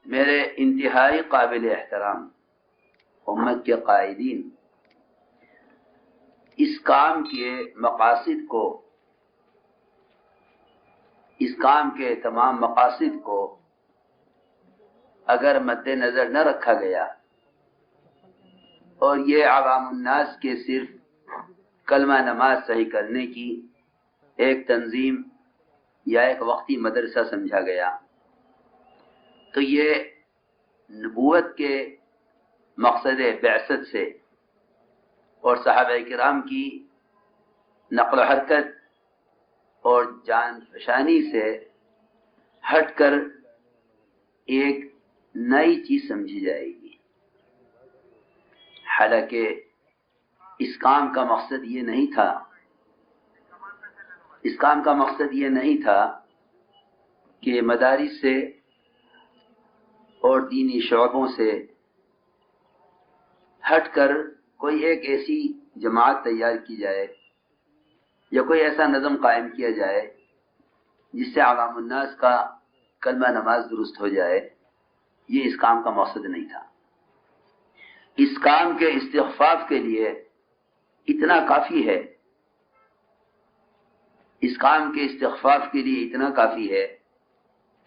میرے انتہائی قابل احترام امت کے قائدین، اس کام کے مقاصد کو، اس کام کے تمام مقاصد کو اگر مد نظر نہ رکھا گیا اور یہ عوام الناس کے صرف کلمہ نماز صحیح کرنے کی ایک تنظیم یا ایک وقتی مدرسہ سمجھا گیا، تو یہ نبوت کے مقصد بعثت سے اور صحابہ کرام کی نقل و حرکت اور جان فشانی سے ہٹ کر ایک نئی چیز سمجھی جائے گی۔ حالانکہ اس کام کا مقصد یہ نہیں تھا، اس کام کا مقصد یہ نہیں تھا کہ مدارس سے اور دینی شعبوں سے ہٹ کر کوئی ایک ایسی جماعت تیار کی جائے یا کوئی ایسا نظم قائم کیا جائے جس سے عوام الناس کا کلمہ نماز درست ہو جائے۔ یہ اس کام کا مقصد نہیں تھا۔ اس کام کے استخفاف کے لیے اتنا کافی ہے، اس کام کے استخفاف کے لیے اتنا کافی ہے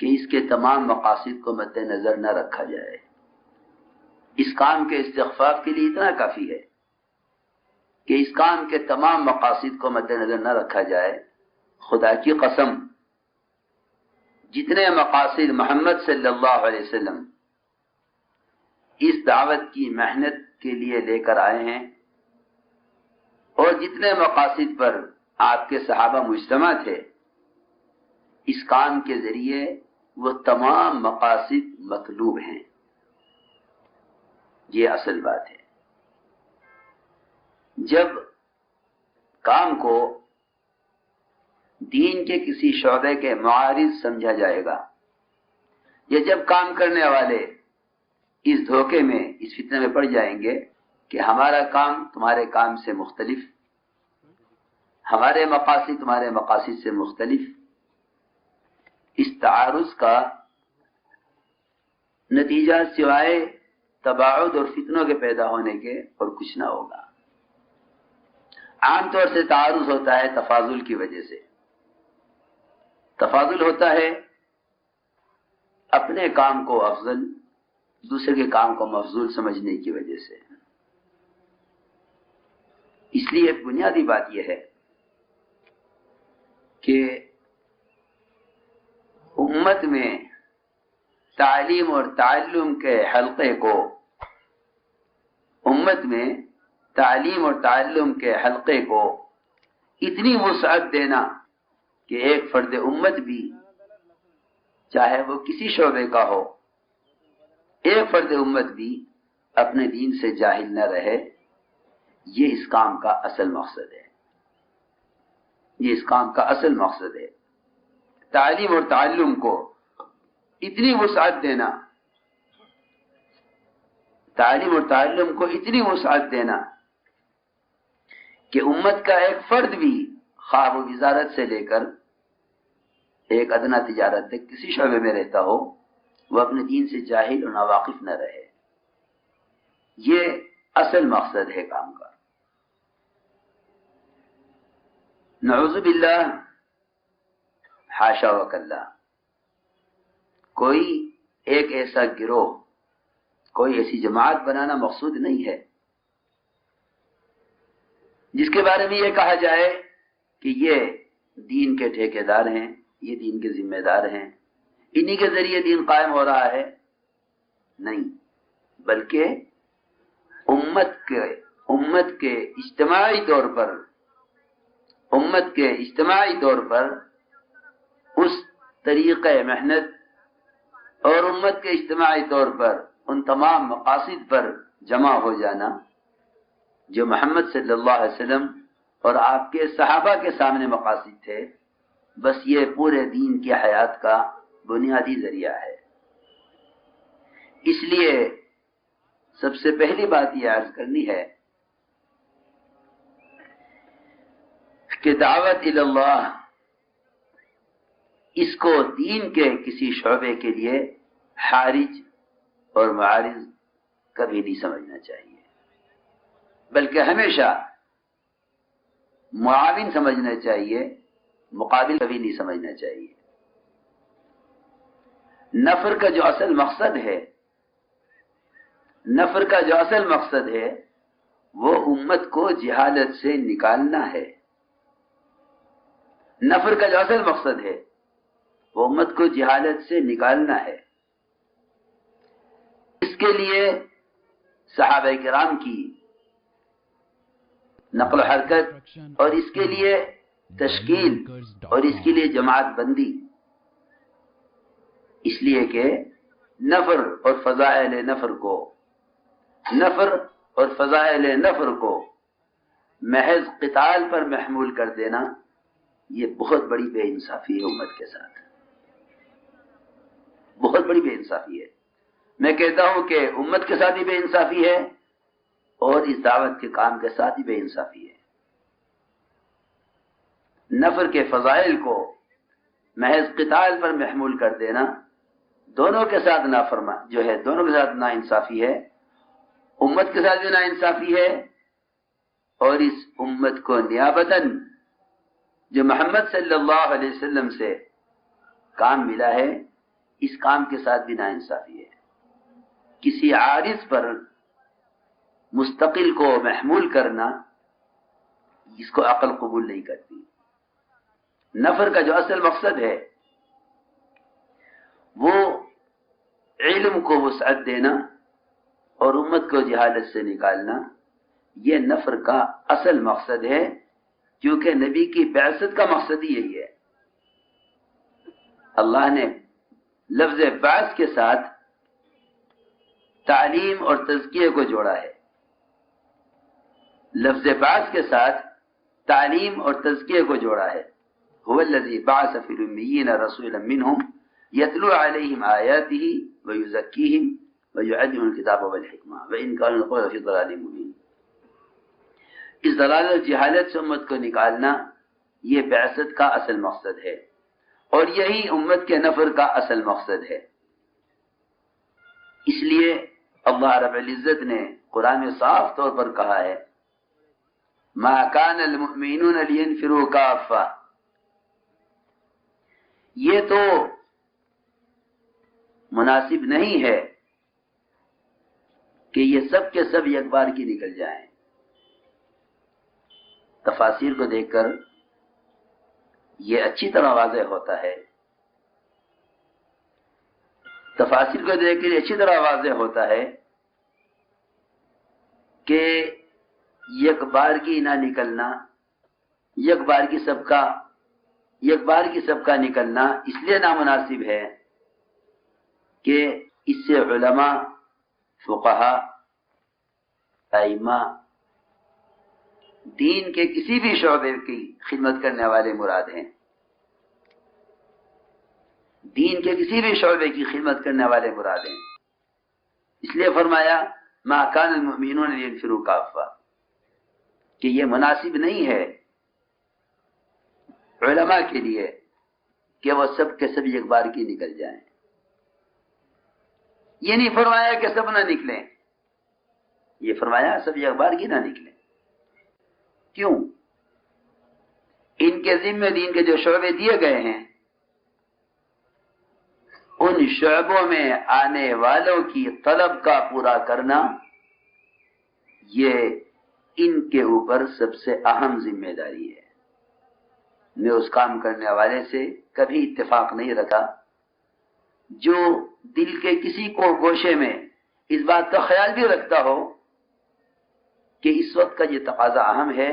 کہ اس کے تمام مقاصد کو مد نظر نہ رکھا جائے۔ اس کام کے استخفاف کے لیے اتنا کافی ہے کہ اس کام کے تمام مقاصد کو مد نظر نہ رکھا جائے۔ خدا کی قسم، جتنے مقاصد محمد صلی اللہ علیہ وسلم اس دعوت کی محنت کے لیے لے کر آئے ہیں اور جتنے مقاصد پر آپ کے صحابہ مجتمع تھے، اس کام کے ذریعے وہ تمام مقاصد مطلوب ہیں۔ یہ اصل بات ہے۔ جب کام کو دین کے کسی شعبے کے معارض سمجھا جائے گا، یا جب کام کرنے والے اس دھوکے میں، اس فتنے میں پڑ جائیں گے کہ ہمارا کام تمہارے کام سے مختلف، ہمارے مقاصد تمہارے مقاصد سے مختلف، اس تعارض کا نتیجہ سوائے تباعد اور فتنوں کے پیدا ہونے کے اور کچھ نہ ہوگا۔ عام طور سے تعارض ہوتا ہے تفاضل کی وجہ سے۔ تفاضل ہوتا ہے اپنے کام کو افضل، دوسرے کے کام کو مفضول سمجھنے کی وجہ سے۔ اس لیے بنیادی بات یہ ہے کہ امت میں تعلیم اور تعلم کے حلقے کو، امت میں تعلیم اور تعلم کے حلقے کو اتنی وسعت دینا کہ ایک فرد امت بھی، چاہے وہ کسی شعبے کا ہو، ایک فرد امت بھی اپنے دین سے جاہل نہ رہے، یہ اس کام کا اصل مقصد ہے۔ یہ اس کام کا اصل مقصد ہے۔ تعلیم اور تعلم کو اتنی وسعت دینا، تعلیم اور تعلم کو اتنی وسعت دینا کہ امت کا ایک فرد بھی، خواہ وہ وزارت سے لے کر ایک ادنا تجارت تک کسی شعبے میں رہتا ہو، وہ اپنے دین سے جاہل اور ناواقف نہ رہے۔ یہ اصل مقصد ہے کام کا۔ نعوذ باللہ، حاشا وکلا، کوئی ایک ایسا گروہ، کوئی ایسی جماعت بنانا مقصود نہیں ہے جس کے بارے میں یہ کہا جائے کہ یہ دین کے ٹھیکیدار ہیں، یہ دین کے ذمہ دار ہیں، انہی کے ذریعے دین قائم ہو رہا ہے۔ نہیں، بلکہ امت کے اجتماعی طور پر اس طریقہ محنت اور امت کے اجتماعی طور پر ان تمام مقاصد پر جمع ہو جانا جو محمد صلی اللہ علیہ وسلم اور آپ کے صحابہ کے سامنے مقاصد تھے، بس یہ پورے دین کی حیات کا بنیادی ذریعہ ہے۔ اس لیے سب سے پہلی بات یہ عرض کرنی ہے کہ دعوت اللہ، اس کو دین کے کسی شعبے کے لیے حارج اور معارض کبھی نہیں سمجھنا چاہیے، بلکہ ہمیشہ معاون سمجھنا چاہیے، مقابل کبھی نہیں سمجھنا چاہیے۔ نفر کا جو اصل مقصد ہے، نفر کا جو اصل مقصد ہے وہ امت کو جہالت سے نکالنا ہے۔ نفر کا جو اصل مقصد ہے وہ امت کو جہالت سے نکالنا ہے۔ اس کے لیے صحابہ کرام کی نقل و حرکت اور اس کے لیے تشکیل اور اس کے لیے جماعت بندی، اس لیے کہ نفر اور فضائل نفر کو محض قتال پر محمول کر دینا، یہ بہت بڑی بے انصافی ہے امت کے ساتھ، بہت بڑی بے انصافی ہے۔ میں کہتا ہوں کہ امت کے ساتھ بھی بے انصافی ہے اور اس دعوت کے کام کے ساتھ بھی بے انصافی ہے۔ نفر کے فضائل کو محض قتال پر محمول کر دینا دونوں کے ساتھ دونوں کے ساتھ ناانصافی ہے، امت کے ساتھ بھی ناانصافی ہے، اور اس امت کو نیابتاً جو محمد صلی اللہ علیہ وسلم سے کام ملا ہے اس کام کے ساتھ بھی ناانصافی ہے۔ کسی عارض پر مستقل کو محمول کرنا، اس کو عقل قبول نہیں کرتی۔ نفر کا جو اصل مقصد ہے وہ علم کو وسعت دینا اور امت کو جہالت سے نکالنا، یہ نفر کا اصل مقصد ہے، کیونکہ نبی کی بعثت کا مقصد ہی یہی ہے۔ اللہ نے لفظ بعث کے ساتھ تعلیم اور تزکیے کو جوڑا ہے، لفظ بعث کے ساتھ تعلیم اور تزکیے کو جوڑا ہے۔ هو الذی بعث فی الامیین رسولا منہم یتلو علیہم آیاتہ ویزکیہم ویعلمهم الکتاب والحکمہ وان کانوا من قبل فی ضلال مبین۔ اس ضلال و جہالت سے امت کو نکالنا یہ بعثت کا اصل مقصد ہے، اور یہی امت کے نفر کا اصل مقصد ہے۔ اس لیے اللہ رب العزت نے قرآن میں صاف طور پر کہا ہے ما کان المؤمنون لینفروا کافہ، یہ تو مناسب نہیں ہے کہ یہ سب کے سب یک بار کی نکل جائیں۔ تفاسیر کو دیکھ کر یہ اچھی طرح واضح ہوتا ہے، تفاسیر کو دیکھ کر اچھی طرح واضح ہوتا ہے کہ یک بار کی نہ نکلنا، یک بار کی سب کا نکلنا اس لیے نامناسب ہے کہ اس سے علماء، فقہاء، ائمہ، دین کے کسی بھی شعبے کی خدمت کرنے والے مراد ہیں، دین کے کسی بھی شعبے کی خدمت کرنے والے مراد ہیں۔ اس لیے فرمایا ما کان المؤمنون لینفروا کافہ، کہ یہ مناسب نہیں ہے علماء کے لیے کہ وہ سب کے سب ایک بار کی نکل جائیں۔ یہ نہیں فرمایا کہ سب نہ نکلیں، یہ فرمایا سب ایک بار کی نہ نکلیں۔ کیوں؟ ان کے ذمہ دین کے جو شعبے دیے گئے ہیں ان شعبوں میں آنے والوں کی طلب کا پورا کرنا یہ ان کے اوپر سب سے اہم ذمہ داری ہے۔ میں اس کام کرنے والے سے کبھی اتفاق نہیں رکھا جو دل کے کسی کو گوشے میں اس بات کا خیال بھی رکھتا ہو کہ اس وقت کا یہ تقاضا اہم ہے،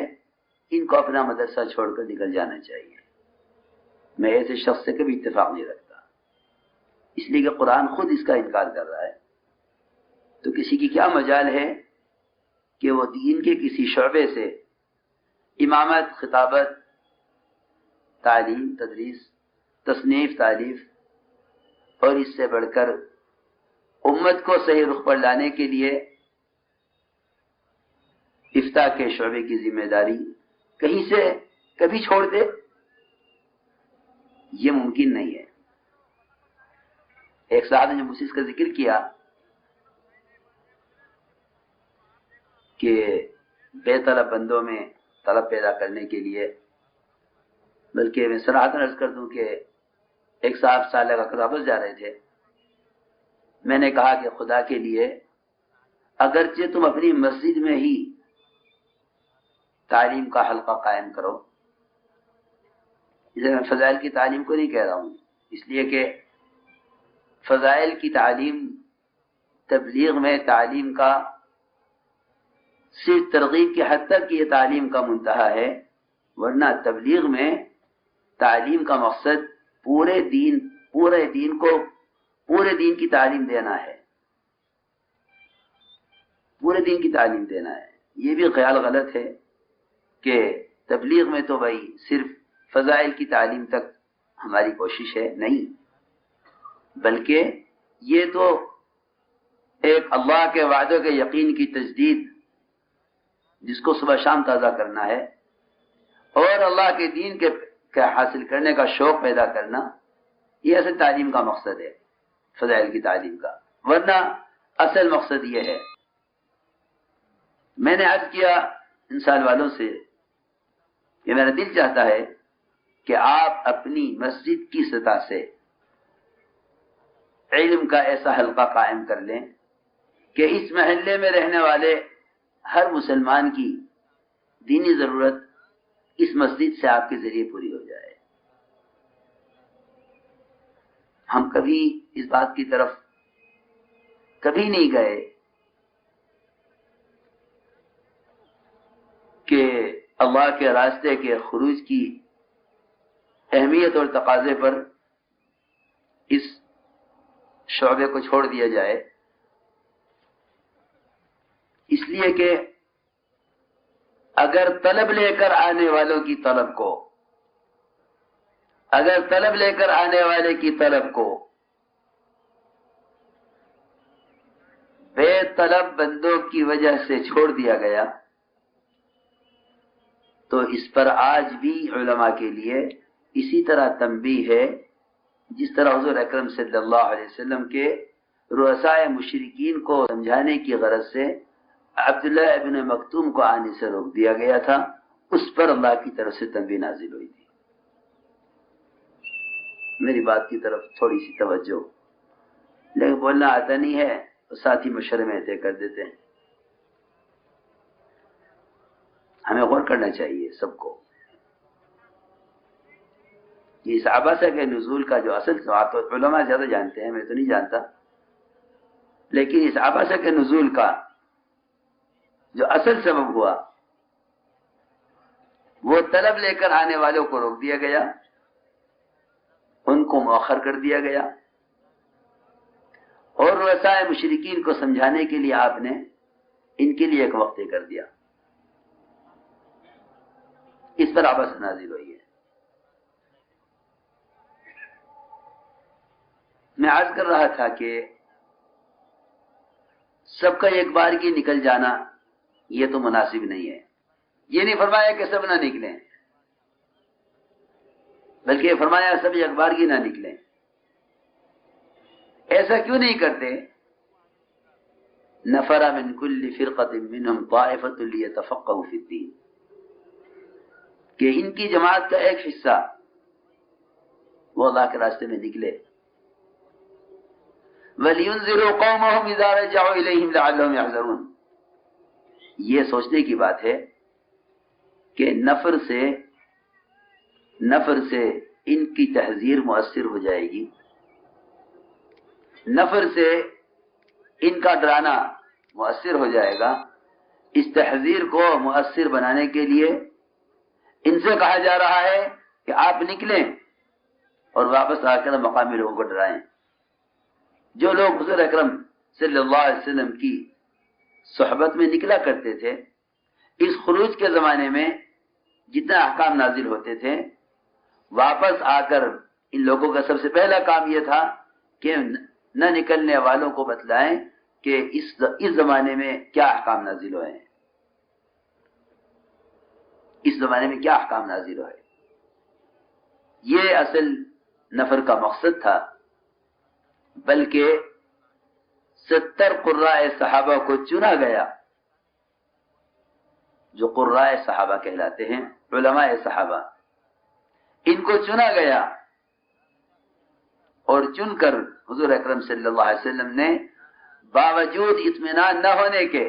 ان کو اپنا مدرسہ چھوڑ کر نکل جانا چاہیے۔ میں ایسے شخص سے کبھی اتفاق نہیں رکھتا، اس لیے کہ قرآن خود اس کا انکار کر رہا ہے، تو کسی کی کیا مجال ہے کہ وہ دین کے کسی شعبے سے امامت، خطابت، تعلیم، تدریس، تصنیف، تالیف اور اس سے بڑھ کر امت کو صحیح رخ پر لانے کے لیے افتاء کے شعبے کی ذمہ داری کہیں سے کبھی چھوڑ دے، یہ ممکن نہیں ہے۔ ایک صاحب نے مجھ سے اس کا ذکر کیا کہ بے طلب بندوں میں طلب پیدا کرنے کے لیے، بلکہ میں صراحتاً عرض کر دوں کہ ایک صاحب سالہ کا واپس جا رہے تھے، میں نے کہا کہ خدا کے لیے اگرچہ تم اپنی مسجد میں ہی تعلیم کا حلقہ قائم کرو، اسے میں فضائل کی تعلیم کو نہیں کہہ رہا ہوں، اس لیے کہ فضائل کی تعلیم تبلیغ میں تعلیم کا صرف ترغیب کی حد تک یہ تعلیم کا منتہا ہے، ورنہ تبلیغ میں تعلیم کا مقصد پورے دین کی تعلیم دینا ہے، پورے دین کی تعلیم دینا ہے۔ یہ بھی خیال غلط ہے کہ تبلیغ میں تو بھائی صرف فضائل کی تعلیم تک ہماری کوشش ہے، نہیں، بلکہ یہ تو ایک اللہ کے وعدوں کے یقین کی تجدید جس کو صبح شام تازہ کرنا ہے، اور اللہ کے دین کے حاصل کرنے کا شوق پیدا کرنا، یہ اصل تعلیم کا مقصد ہے، فضائل کی تعلیم کا، ورنہ اصل مقصد یہ ہے۔ میں نے عرض کیا انسان والوں سے کہ میرا دل چاہتا ہے کہ آپ اپنی مسجد کی سطح سے علم کا ایسا حلقہ قائم کر لیں کہ اس محلے میں رہنے والے ہر مسلمان کی دینی ضرورت اس مسجد سے آپ کے ذریعے پوری ہو جائے۔ ہم کبھی اس بات کی طرف کبھی نہیں گئے کہ اللہ کے راستے کے خروج کی اہمیت اور تقاضے پر اس شعبے کو چھوڑ دیا جائے، اس لیے کہ اگر طلب لے کر آنے والوں کی طلب کو، اگر طلب لے کر آنے والے کی طلب کو بے طلب بندوں کی وجہ سے چھوڑ دیا گیا، تو اس پر آج بھی علماء کے لیے اسی طرح تنبیہ ہے جس طرح حضور اکرم صلی اللہ علیہ وسلم کے رؤسائے مشرکین کو سمجھانے کی غرض سے عبداللہ ابن مکتوم کو آنے سے روک دیا گیا تھا، اس پر اللہ کی طرف سے تنبیہ نازل ہوئی تھی۔ میری بات کی طرف تھوڑی سی توجہ، لیکن بولنا آتا نہیں ہے تو ساتھی مشورے میں طے کر دیتے ہیں۔ ہمیں غور کرنا چاہیے سب کو۔ اس عباسہ کے نزول کا جو اصل سبب، تو علماء زیادہ جانتے ہیں، میں تو نہیں جانتا، لیکن اس عباسہ کے نزول کا جو اصل سبب ہوا وہ طلب لے کر آنے والوں کو روک دیا گیا، ان کو مؤخر کر دیا گیا، اور رؤسائے مشرکین کو سمجھانے کے لیے آپ نے ان کے لیے ایک وقت طے کر دیا۔ اس پر عباسہ نازل ہوئی ہے۔ میں عرض کر رہا تھا کہ سب کا ایک بار کی نکل جانا یہ تو مناسب نہیں ہے۔ یہ نہیں فرمایا کہ سب نہ نکلیں، بلکہ یہ فرمایا سب ایک بار کی نہ نکلیں۔ ایسا کیوں نہیں کرتے؟ نفر من کل فرقۃ منہم طائفۃ لیتفقہوا فی الدین، کہ ان کی جماعت کا ایک حصہ وہ اللہ کے راستے میں نکلے۔ وَلْيُنذِرُوا قَوْمَهُمْ إِذَا رَجَعُوا إِلَيْهِمْ لَعَلَّهُمْ يَحْذَرُونَ، یہ سوچنے کی بات ہے کہ نفر سے ان کی تحذیر مؤثر ہو جائے گی، نفر سے ان کا ڈرانا مؤثر ہو جائے گا۔ اس تحذیر کو مؤثر بنانے کے لیے ان سے کہا جا رہا ہے کہ آپ نکلیں اور واپس آ کر مقامی لوگوں کو ڈرائیں۔ جو لوگ حضور اکرم صلی اللہ علیہ وسلم کی صحبت میں نکلا کرتے تھے، اس خروج کے زمانے میں جتنا احکام نازل ہوتے تھے، واپس آ کر ان لوگوں کا سب سے پہلا کام یہ تھا کہ نہ نکلنے والوں کو بتلائیں کہ اس زمانے میں کیا احکام نازل ہوئے ہیں، اس زمانے میں کیا احکام نازل ہوئے۔ یہ اصل نفر کا مقصد تھا، بلکہ 70 قراء صحابہ کو چنا گیا جو قرائے صحابہ کہلاتے ہیں، علماء صحابہ، ان کو چنا گیا اور چن کر حضور اکرم صلی اللہ علیہ وسلم نے باوجود اطمینان نہ ہونے کے،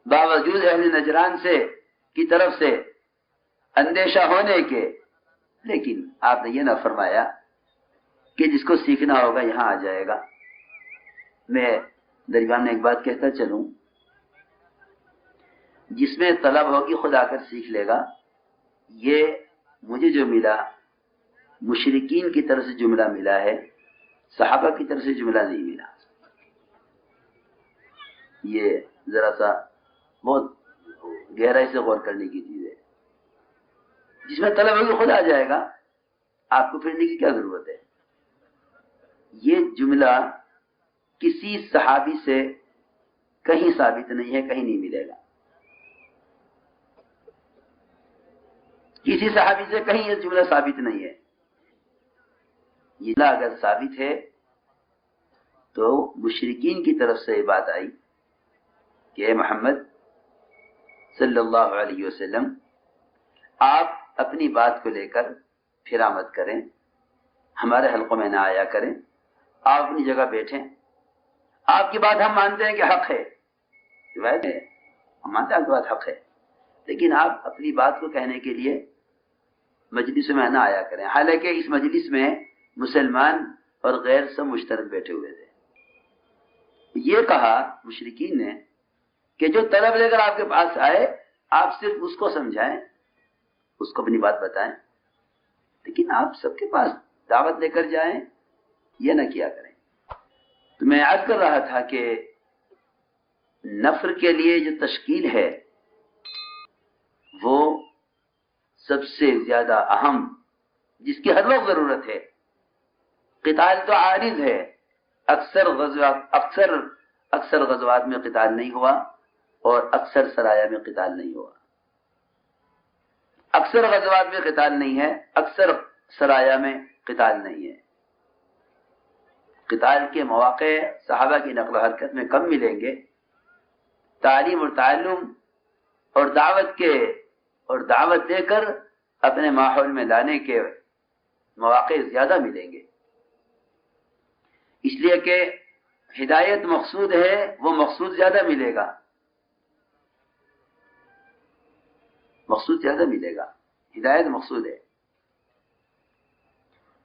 باوجود اہل نجران کی طرف سے اندیشہ ہونے کے، لیکن آپ نے یہ نہ فرمایا کہ جس کو سیکھنا ہوگا یہاں آ جائے گا۔ میں درمیان میں ایک بات کہتا چلوں، جس میں طلب ہوگی خود آ کر سیکھ لے گا۔ یہ مجھے جو ملا مشرکین کی طرف سے جملہ ملا ہے، صحابہ کی طرف سے جملہ نہیں ملا۔ یہ ذرا سا بہت گہرائی سے غور کرنے کی چیز ہے۔ جس میں طلب ہوگی خود آ جائے گا، آپ کو پھرنے کی کیا ضرورت ہے؟ یہ جملہ کسی صحابی سے کہیں ثابت نہیں ہے، کہیں نہیں ملے گا۔ کسی صحابی سے کہیں یہ جملہ ثابت نہیں ہے۔ یہ جملہ اگر ثابت ہے تو مشرکین کی طرف سے یہ بات آئی کہ اے محمد صلی اللہ علیہ وسلم، آپ اپنی بات کو لے کر پھرا مت کریں، ہمارے حلقوں میں نہ آیا کریں، آپ اپنی جگہ بیٹھیں، آپ کی بات ہم مانتے ہیں کہ حق ہے، روایت ہے، ہم مانتے ہیں آپ کی بات حق ہے، لیکن آپ اپنی بات کو کہنے کے لیے مجلس میں نہ آیا کریں۔ حالانکہ اس مجلس میں مسلمان اور غیر سب مشترک بیٹھے ہوئے تھے۔ یہ کہا مشرکین نے کہ جو طلب لے کر آپ کے پاس آئے، آپ صرف اس کو سمجھائیں، اس کو اپنی بات بتائیں، لیکن آپ سب کے پاس دعوت لے کر جائیں، یہ نہ کیا کریں۔ تو میں عرض کر رہا تھا کہ نفر کے لیے جو تشکیل ہے وہ سب سے زیادہ اہم، جس کی ہر وقت ضرورت ہے۔ قتال تو عارض ہے، اکثر غزوات میں قتال نہیں ہوا اور اکثر سرایا میں قتال نہیں ہوا۔ اکثر غزوات میں قتال نہیں ہے، اکثر سرایا میں قتال نہیں ہے۔ قتال کے مواقع صحابہ کی نقل و حرکت میں کم ملیں گے، تعلیم اور تعلم اور دعوت دے کر اپنے ماحول میں لانے کے مواقع زیادہ ملیں گے۔ اس لیے کہ ہدایت مقصود ہے، وہ مقصود زیادہ ملے گا، مقصود زیادہ ملے گا، ہدایت مقصود ہے۔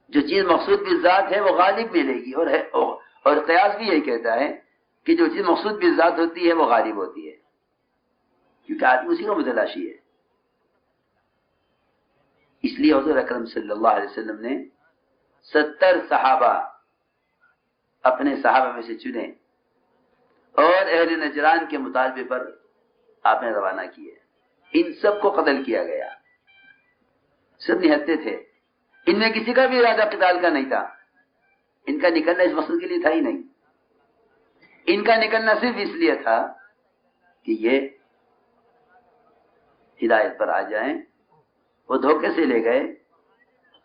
جو چیز مقصود بالذات ہے وہ غالب ملے گی، اور قیاس بھی یہی کہتا ہے کہ جو چیز مقصود بالذات ہوتی ہے وہ غالب ہوتی ہے، کیونکہ آدمی اسی کا متلاشی ہے۔ اس لیے حضور اکرم صلی اللہ علیہ وسلم نے 70 صحابہ اپنے صحابہ میں سے چنے اور اہل نجران کے مطالبے پر آپ نے روانہ کیے۔ ان سب کو قتل کیا گیا، سب نہتے تھے، ان میں کسی کا بھی ارادہ قتال کا نہیں تھا، ان کا نکلنا اس مقصد کے لیے تھا ہی نہیں، ان کا نکلنا صرف اس لیے تھا کہ یہ ہدایت پر آ جائیں۔ وہ دھوکے سے لے گئے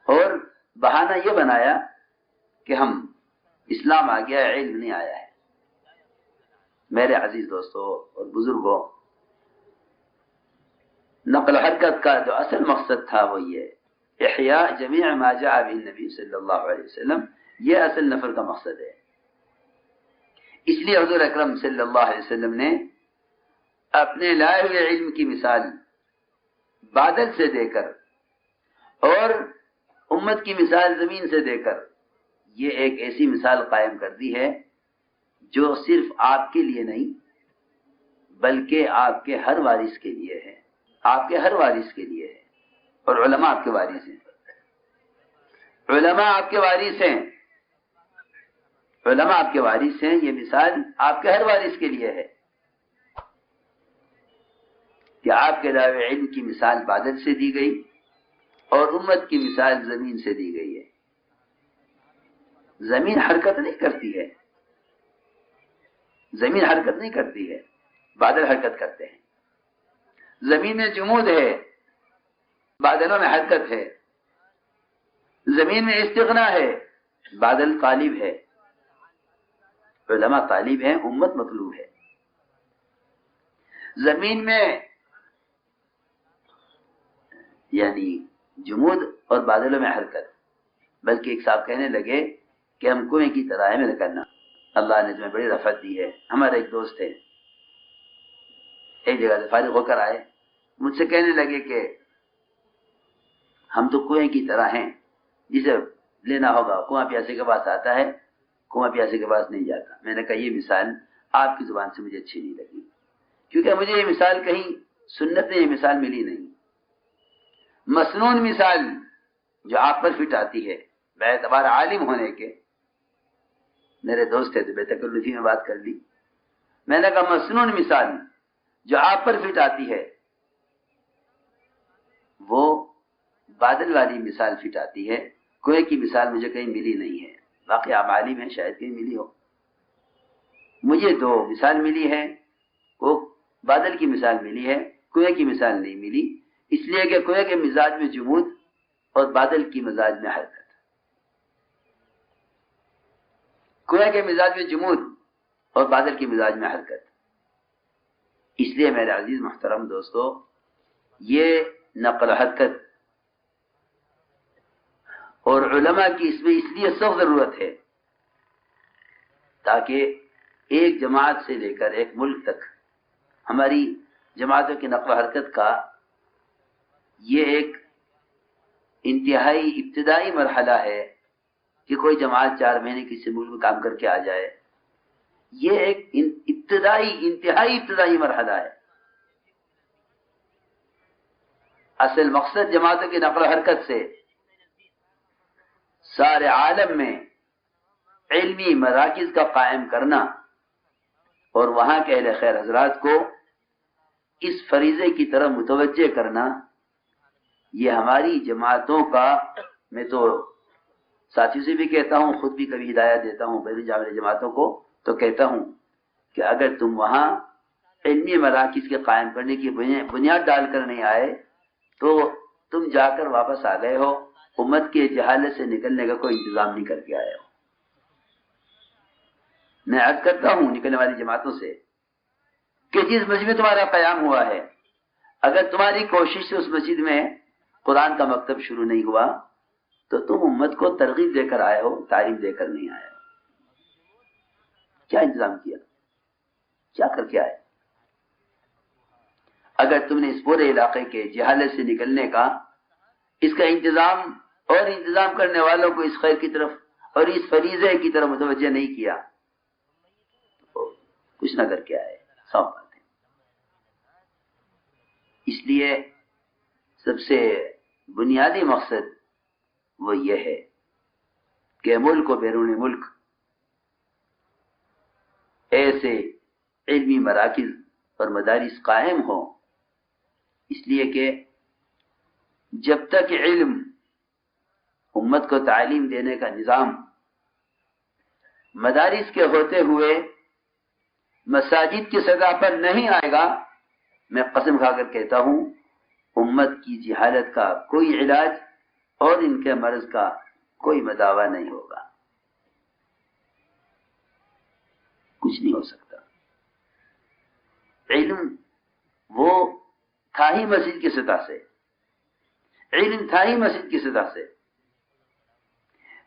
اور بہانہ یہ بنایا کہ ہم اسلام آ گیا، علم نہیں آیا ہے۔ میرے عزیز دوستو اور بزرگوں، نقل حرکت کا جو اصل مقصد تھا وہ یہ احیاء جمیع ما جاء به النبی صلی اللہ علیہ وسلم، یہ اصل نفر کا مقصد ہے۔ اس لیے حضور اکرم صلی اللہ علیہ وسلم نے اپنے لائے ہوئے علم کی مثال بادل سے دے کر اور امت کی مثال زمین سے دے کر یہ ایک ایسی مثال قائم کر دی ہے جو صرف آپ کے لیے نہیں بلکہ آپ کے ہر وارث کے لیے ہے، آپ کے ہر وارث کے لیے ہے۔ اور علماء آپ کے وارث ہیں، علماء آپ کے وارث ہیں، علماء آپ کے وارث ہیں۔ یہ مثال آپ کے ہر وارث کے لیے ہے کہ آپ کے دعوے علم کی مثال بادل سے دی گئی اور امت کی مثال زمین سے دی گئی ہے۔ زمین حرکت نہیں کرتی ہے، زمین حرکت نہیں کرتی ہے، بادل حرکت کرتے ہیں۔ زمین میں جمود ہے، بادلوں میں حرکت ہے۔ زمین میں استغنا ہے، بادل طالب ہے، علماء طالب ہیں، امت مطلوب ہے۔ زمین میں یعنی جمود اور بادلوں میں حرکت، بلکہ ایک صاحب کہنے لگے کہ ہم کنویں کی طرح ہے میرے کرنا، اللہ نے تمہیں بڑی رفعت دی ہے۔ ہمارے ایک دوست ہے، ایک جگہ سے فارغ ہو کر آئے، مجھ سے کہنے لگے کہ ہم تو کنویں کی طرح ہیں، جسے لینا ہوگا کنواں پیاسے کے پاس آتا ہے، کنواں پیاسے کے پاس نہیں جاتا۔ میں نے کہا یہ مثال آپ کی زبان سے مجھے اچھی نہیں لگی، کیونکہ مجھے یہ مثال کہیں سنت میں یہ مثال ملی نہیں، مسنون مثال جو آپ پر فٹ آتی ہے بے اعتبار عالم ہونے کے۔ میرے دوست تھے تو بے تکلفی میں بات کر لی، میں نے کہا مسنون مثال جو آپ پر فٹ آتی ہے وہ بادل والی مثال فٹ آتی ہے، کنویں کی مثال مجھے کہیں ملی نہیں ہے۔ باقی آپ عالم ہیں، شاید کہیں ملی ہو، مجھے دو مثال ملی ہے، وہ بادل کی مثال ملی ہے، کنویں کی مثال نہیں ملی، اس لیے کہ کنویں کے مزاج میں جمود اور بادل کی مزاج میں حرکت، کنویں کے مزاج میں جمود اور بادل کی مزاج میں حرکت۔ اس لیے میرے عزیز محترم دوستو، یہ نقل و حرکت اور علماء کی اس میں اس لیے سخت ضرورت ہے تاکہ ایک جماعت سے لے کر ایک ملک تک ہماری جماعتوں کی نقل و حرکت کا یہ ایک انتہائی ابتدائی مرحلہ ہے کہ کوئی جماعت 4 مہینے کسی ملک میں کام کر کے آ جائے، یہ ایک انتہائی ابتدائی مرحلہ ہے۔ اصل مقصد جماعتوں کی نقل و حرکت سے سارے عالم میں علمی مراکز کا قائم کرنا اور وہاں کے اہل خیر حضرات کو اس فریضے کی طرف متوجہ کرنا، یہ ہماری جماعتوں کا، میں تو ساتھیوں سے بھی کہتا ہوں، خود بھی کبھی ہدایت دیتا ہوں بین جامع جماعتوں کو، تو کہتا ہوں کہ اگر تم وہاں علمی مراکز کے قائم کرنے کی بنیاد ڈال کر نہیں آئے تو تم جا کر واپس آ گئے ہو، امت کے جہالت سے نکلنے کا کوئی انتظام نہیں کر کے آئے ہو۔ میں عرض کرتا ہوں نکلنے والی جماعتوں سے کہ جس مسجد میں تمہارا قیام ہوا ہے، اگر تمہاری کوشش سے اس مسجد میں قرآن کا مکتب شروع نہیں ہوا تو تم امت کو ترغیب دے کر آئے ہو، تعلیم دے کر نہیں آئے ہو۔ کیا انتظام کیا، کیا کر کے آئے؟ اگر تم نے اس پورے علاقے کے جہالت سے نکلنے کا، اس کا انتظام اور انتظام کرنے والوں کو اس خیر کی طرف اور اس فریضے کی طرف متوجہ نہیں کیا تو کچھ نہ کر کے آئے، صاف بات ہے۔ اس لیے سب سے بنیادی مقصد وہ یہ ہے کہ ملک و بیرون ملک ایسے علمی مراکز اور مدارس قائم ہوں، اس لیے کہ جب تک علم امت کو تعلیم دینے کا نظام مدارس کے ہوتے ہوئے مساجد کی سطح پر نہیں آئے گا، میں قسم کھا کر کہتا ہوں امت کی جہالت کا کوئی علاج اور ان کے مرض کا کوئی مداوا نہیں ہوگا، کچھ نہیں ہو سکتا۔ علم وہ تھا ہی مسجد کی سطح سے، علم تھا ہی مسجد کی سطح سے۔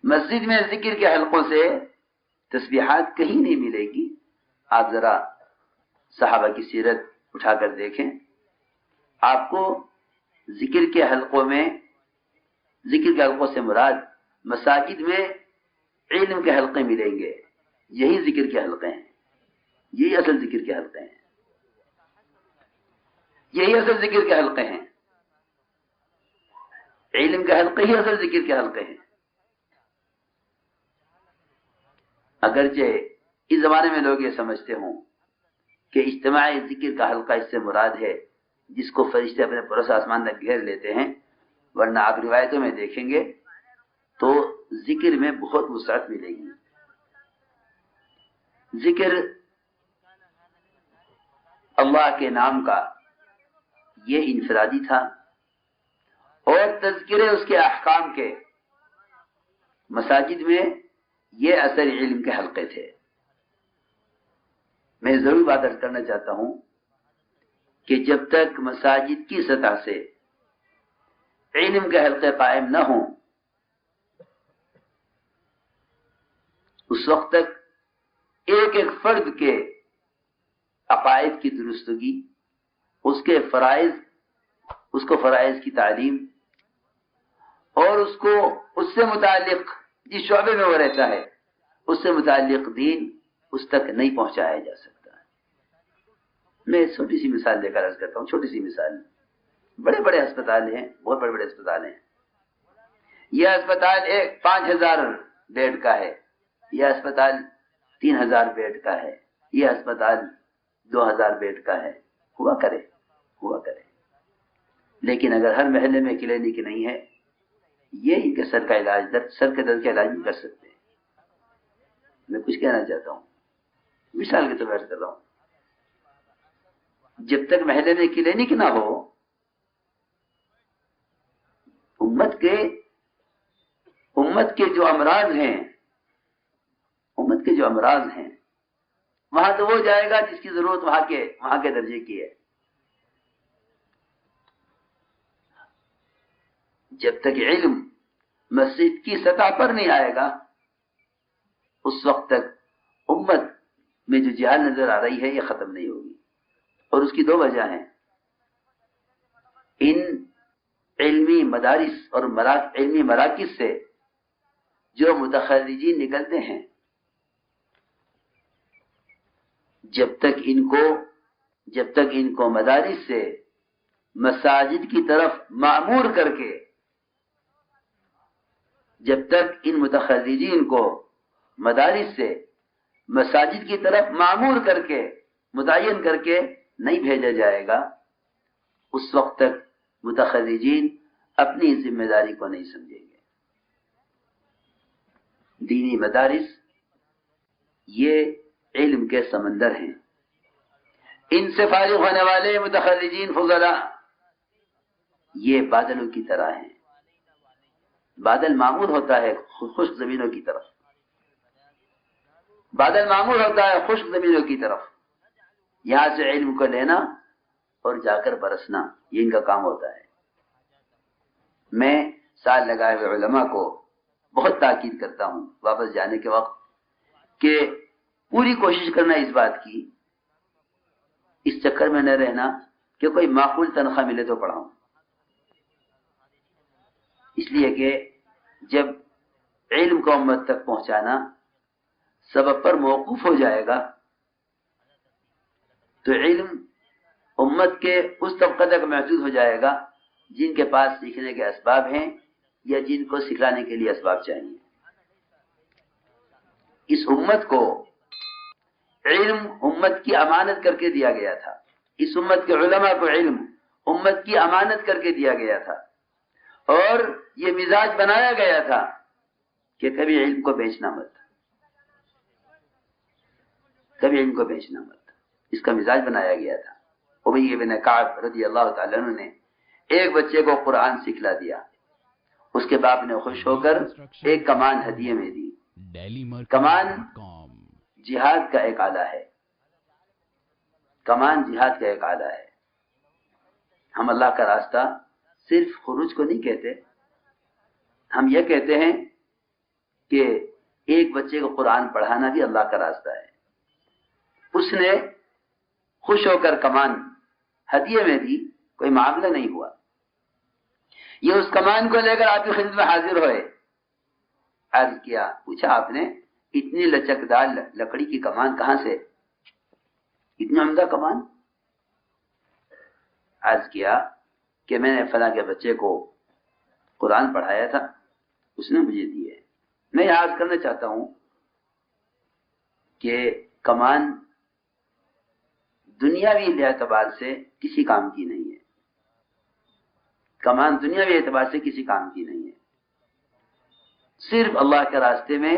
مسجد میں ذکر کے حلقوں سے تسبیحات کہیں نہیں ملے گی۔ آپ ذرا صحابہ کی سیرت اٹھا کر دیکھیں، آپ کو ذکر کے حلقوں میں، ذکر کے حلقوں سے مراد مساجد میں علم کے حلقے ملیں گے، یہی ذکر کے حلقے ہیں، یہی اصل ذکر کے حلقے ہیں، یہی اصل ذکر کے حلقے ہیں، علم کے حلقے ہی اصل ذکر کے حلقے ہیں۔ اگرچہ اس زمانے میں لوگ یہ سمجھتے ہوں کہ اجتماعی ذکر کا حلقہ اس سے مراد ہے جس کو فرشتے اپنے پرس آسمان تک گھیر لیتے ہیں، ورنہ آپ روایتوں میں دیکھیں گے تو ذکر میں بہت وسعت ملے گی۔ ذکر اللہ کے نام کا یہ انفرادی تھا، اور تذکرے اس کے احکام کے مساجد میں یہ اثر علم کے حلقے تھے۔ میں ضرور بات عرض کرنا چاہتا ہوں کہ جب تک مساجد کی سطح سے علم کے حلقے قائم نہ ہوں اس وقت تک ایک ایک فرد کے عقائد کی درستگی، اس کے فرائض، اس کو فرائض کی تعلیم اور اس سے متعلق جس شعبے میں وہ رہتا ہے اس سے متعلق دین اس تک نہیں پہنچایا جا سکتا۔ میں چھوٹی سی مثال دے کر عرض کرتا ہوں، چھوٹی سی مثال۔ بڑے بڑے اسپتال ہیں، بہت بڑے بڑے اسپتال ہیں۔ یہ اسپتال 5000 بیڈ کا ہے، یہ اسپتال 3000 بیڈ کا ہے، یہ اسپتال 2000 بیڈ کا ہے۔ ہوا کرے لیکن اگر ہر محلے میں کلینک نہیں ہے، یہ ان کے سر کے درد کا علاج نہیں کر سکتے۔ میں کچھ کہنا چاہتا ہوں، مثال کے طور پر کر رہا ہوں، جب تک محلے میں کلینک نہ ہو، امت کے جو امراض ہیں وہاں تو وہ جائے گا جس کی ضرورت وہاں کے درجے کی ہے۔ جب تک علم مسجد کی سطح پر نہیں آئے گا اس وقت تک امت میں جو جہاد نظر آ رہی ہے یہ ختم نہیں ہوگی، اور اس کی دو وجہ ہیں۔ ان علمی مدارس اور علمی مراکز سے جو متخرجین نکلتے ہیں، جب تک ان کو مدارس سے مساجد کی طرف معمور کر کے، جب تک ان متخرجین کو مدارس سے مساجد کی طرف معمور کر کے، متعین کر کے نہیں بھیجا جائے گا، اس وقت تک متخرجین اپنی ذمہ داری کو نہیں سمجھیں گے۔ دینی مدارس یہ علم کے سمندر ہیں، ان سے فارغ ہونے والے متخرجین فضلاء یہ بادلوں کی طرح ہیں۔ بادل معمور ہوتا ہے خشک زمینوں کی طرف، یہاں سے علم کو لینا اور جا کر برسنا، یہ ان کا کام ہوتا ہے۔ میں سال لگائے ہوئے علماء کو بہت تاکید کرتا ہوں واپس جانے کے وقت کہ پوری کوشش کرنا اس بات کی، اس چکر میں نہ رہنا کہ کوئی معقول تنخواہ ملے تو پڑھاؤں، اس لیے کہ جب علم کو امت تک پہنچانا سبب پر موقوف ہو جائے گا تو علم امت کے اس طبقہ تک محدود ہو جائے گا جن کے پاس سیکھنے کے اسباب ہیں یا جن کو سکھلانے کے لیے اسباب چاہیے۔ اس امت کو علم امت کی امانت کر کے دیا گیا تھا، اس امت کے علماء کو علم امت کی امانت کر کے دیا گیا تھا، اور یہ مزاج بنایا گیا تھا کہ کبھی علم کو بیچنا مت، اس کا مزاج بنایا گیا تھا۔ ابی بن کعب رضی اللہ تعالیٰ عنہ نے ایک بچے کو قرآن سکھلا دیا، اس کے باپ نے خوش ہو کر ایک کمان ہدیے میں دی۔ کمان جہاد کا ایک آلہ ہے، ہم اللہ کا راستہ صرف خروج کو نہیں کہتے، ہم یہ کہتے ہیں کہ ایک بچے کو قرآن پڑھانا بھی اللہ کا راستہ ہے۔ اس نے خوش ہو کر کمان ہدیے میں دی، کوئی معاملہ نہیں ہوا۔ یہ اس کمان کو لے کر آپ کی خدمت میں حاضر ہوئے، عرض کیا، پوچھا آپ نے اتنی لچکدار لکڑی کی کمان کہاں سے، اتنی عمدہ کمان؟ عرض کیا کہ میں نے فلاں کے بچے کو قرآن پڑھایا تھا، اس نے مجھے دی ہے۔ میں یہ عرض کرنا چاہتا ہوں کہ کمان دنیاوی اعتبار سے کسی کام کی نہیں ہے، صرف اللہ کے راستے میں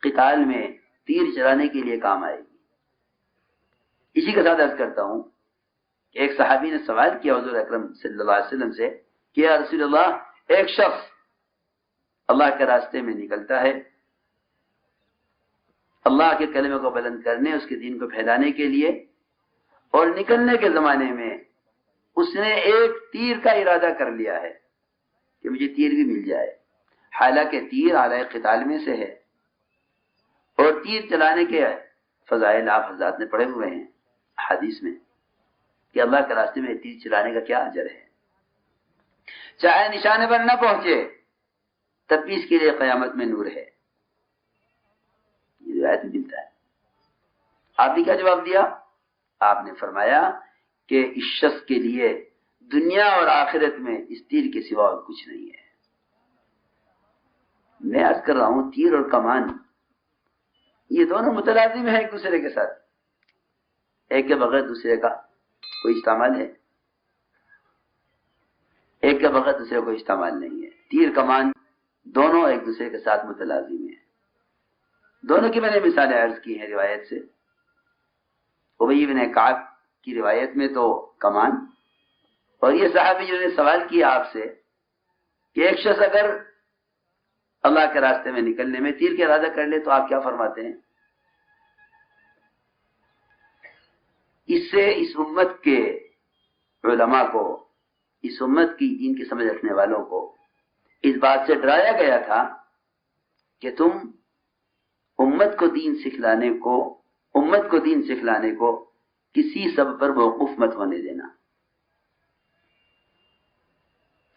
قتال میں تیر چلانے کے لیے کام آئے گی۔ اسی کے ساتھ عرض کرتا ہوں کہ ایک صحابی نے سوال کیا حضور اکرم صلی اللہ علیہ وسلم سے کہ یا رسول اللہ، ایک شخص اللہ کے راستے میں نکلتا ہے اللہ کے کلمے کو بلند کرنے، اس کے دین کو پھیلانے کے لیے، اور نکلنے کے زمانے میں اس نے ایک تیر کا ارادہ کر لیا ہے، کہ مجھے تیر بھی مل جائے، حالانکہ تیر اعلی قتال میں سے ہے، اور تیر چلانے کے فضائل آپ حضرات نے پڑھے ہوئے ہیں حدیث میں کہ اللہ کے راستے میں تیر چلانے کا کیا اجر ہے، چاہے نشانے پر نہ پہنچے تب بھی اس کے لیے قیامت میں نور ہے. یہ روایت میں ملتا ہے. آپ نے کیا جواب دیا؟ آپ نے فرمایا کہ اس شخص کے لیے دنیا اور آخرت میں اس تیر کے سوا اور کچھ نہیں ہے. میں عرض کر رہا ہوں تیر اور کمان یہ دونوں متلازم ہیں ایک دوسرے کے ساتھ، ایک کے بغیر دوسرے کا کوئی استعمال ہے؟ ایک کے بغیر دوسرے کو استعمال نہیں ہے. تیر کمان دونوں ایک دوسرے کے ساتھ متلازم ہیں. دونوں کی میں نے مثالیں عرض کی ہیں روایت سے. ابی بن کعب کی روایت میں تو کمان، اور یہ صحابی جو نے سوال کیا آپ سے کہ ایک شخص اگر اللہ کے راستے میں نکلنے میں تیر کا ارادہ کر لے تو آپ کیا فرماتے ہیں؟ اس سے اس امت کے علماء کو، اس امت کی دین کی سمجھ رکھنے والوں کو اس بات سے ڈرایا گیا تھا کہ تم امت کو دین سکھلانے کو کسی سبب پر موقوف مت ہونے دینا،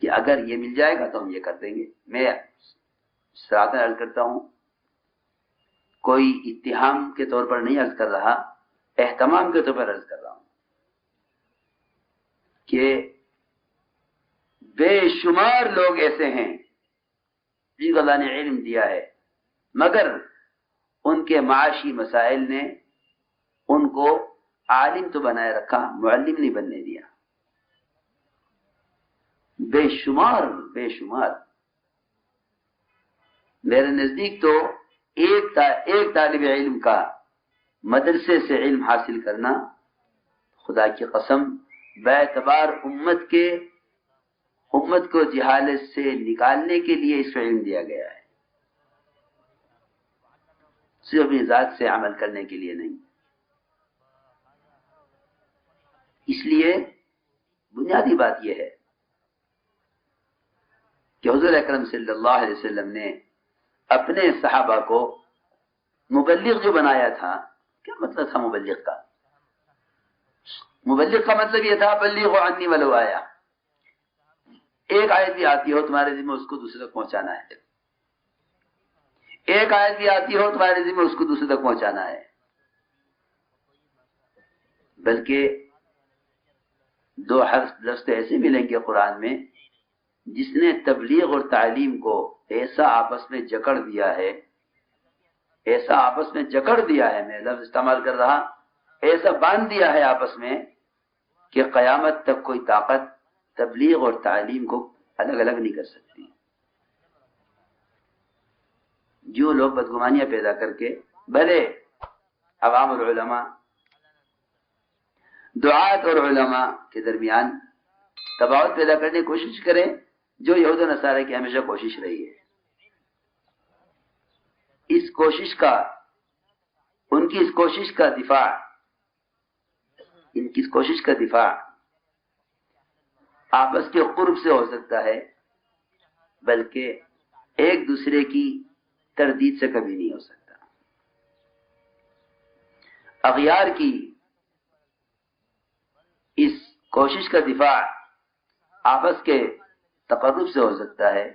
کہ اگر یہ مل جائے گا تو ہم یہ کر دیں گے. میں صراحت عرض کرتا ہوں، کوئی اتہام کے طور پر نہیں عرض کر رہا، اہتمام کے طور پر عرض کر رہا ہوں کہ بے شمار لوگ ایسے ہیں جن کو اللہ نے علم دیا ہے، مگر ان کے معاشی مسائل نے ان کو عالم تو بنائے رکھا، معلم نہیں بننے دیا. بے شمار میرے نزدیک تو ایک طالب علم کا مدرسے سے علم حاصل کرنا خدا کی قسم باعتبار امت کو جہالت سے نکالنے کے لیے اس کو علم دیا گیا ہے، صرف اپنی ذات سے عمل کرنے کے لیے نہیں. اس لیے بنیادی بات یہ ہے کہ حضور اکرم صلی اللہ علیہ وسلم نے اپنے صحابہ کو مبلغ جو بنایا تھا، کیا مطلب تھا مبلغ کا؟ مبلغ کا مطلب یہ تھا بلغوا عنی ولو آیا، ایک آیت بھی آتی ہو تمہارے ذمہ اس کو دوسرے تک پہنچانا ہے، ایک آیت بھی آتی ہو تمہارے ذمہ اس کو دوسرے تک پہنچانا ہے. بلکہ دو لفظ ایسے ملیں گے قرآن میں جس نے تبلیغ اور تعلیم کو ایسا آپس میں جکڑ دیا ہے، میں لفظ استعمال کر رہا، ایسا باندھ دیا ہے آپس میں کہ قیامت تک کوئی طاقت تبلیغ اور تعلیم کو الگ الگ نہیں کر سکتی. جو لوگ بدگمانیاں پیدا کر کے بھلے عوام اور علماء، دعات اور علماء کے درمیان تباعد پیدا کرنے کی کوشش کریں، جو یہود و نصارہ کی ہمیشہ کوشش رہی ہے، ان کی اس کوشش کا دفاع آپس کے قرب سے ہو سکتا ہے، بلکہ ایک دوسرے کی تردید سے کبھی نہیں ہو سکتا. اغیار کی اس کوشش کا دفاع آپس کے تقرب سے ہو سکتا ہے،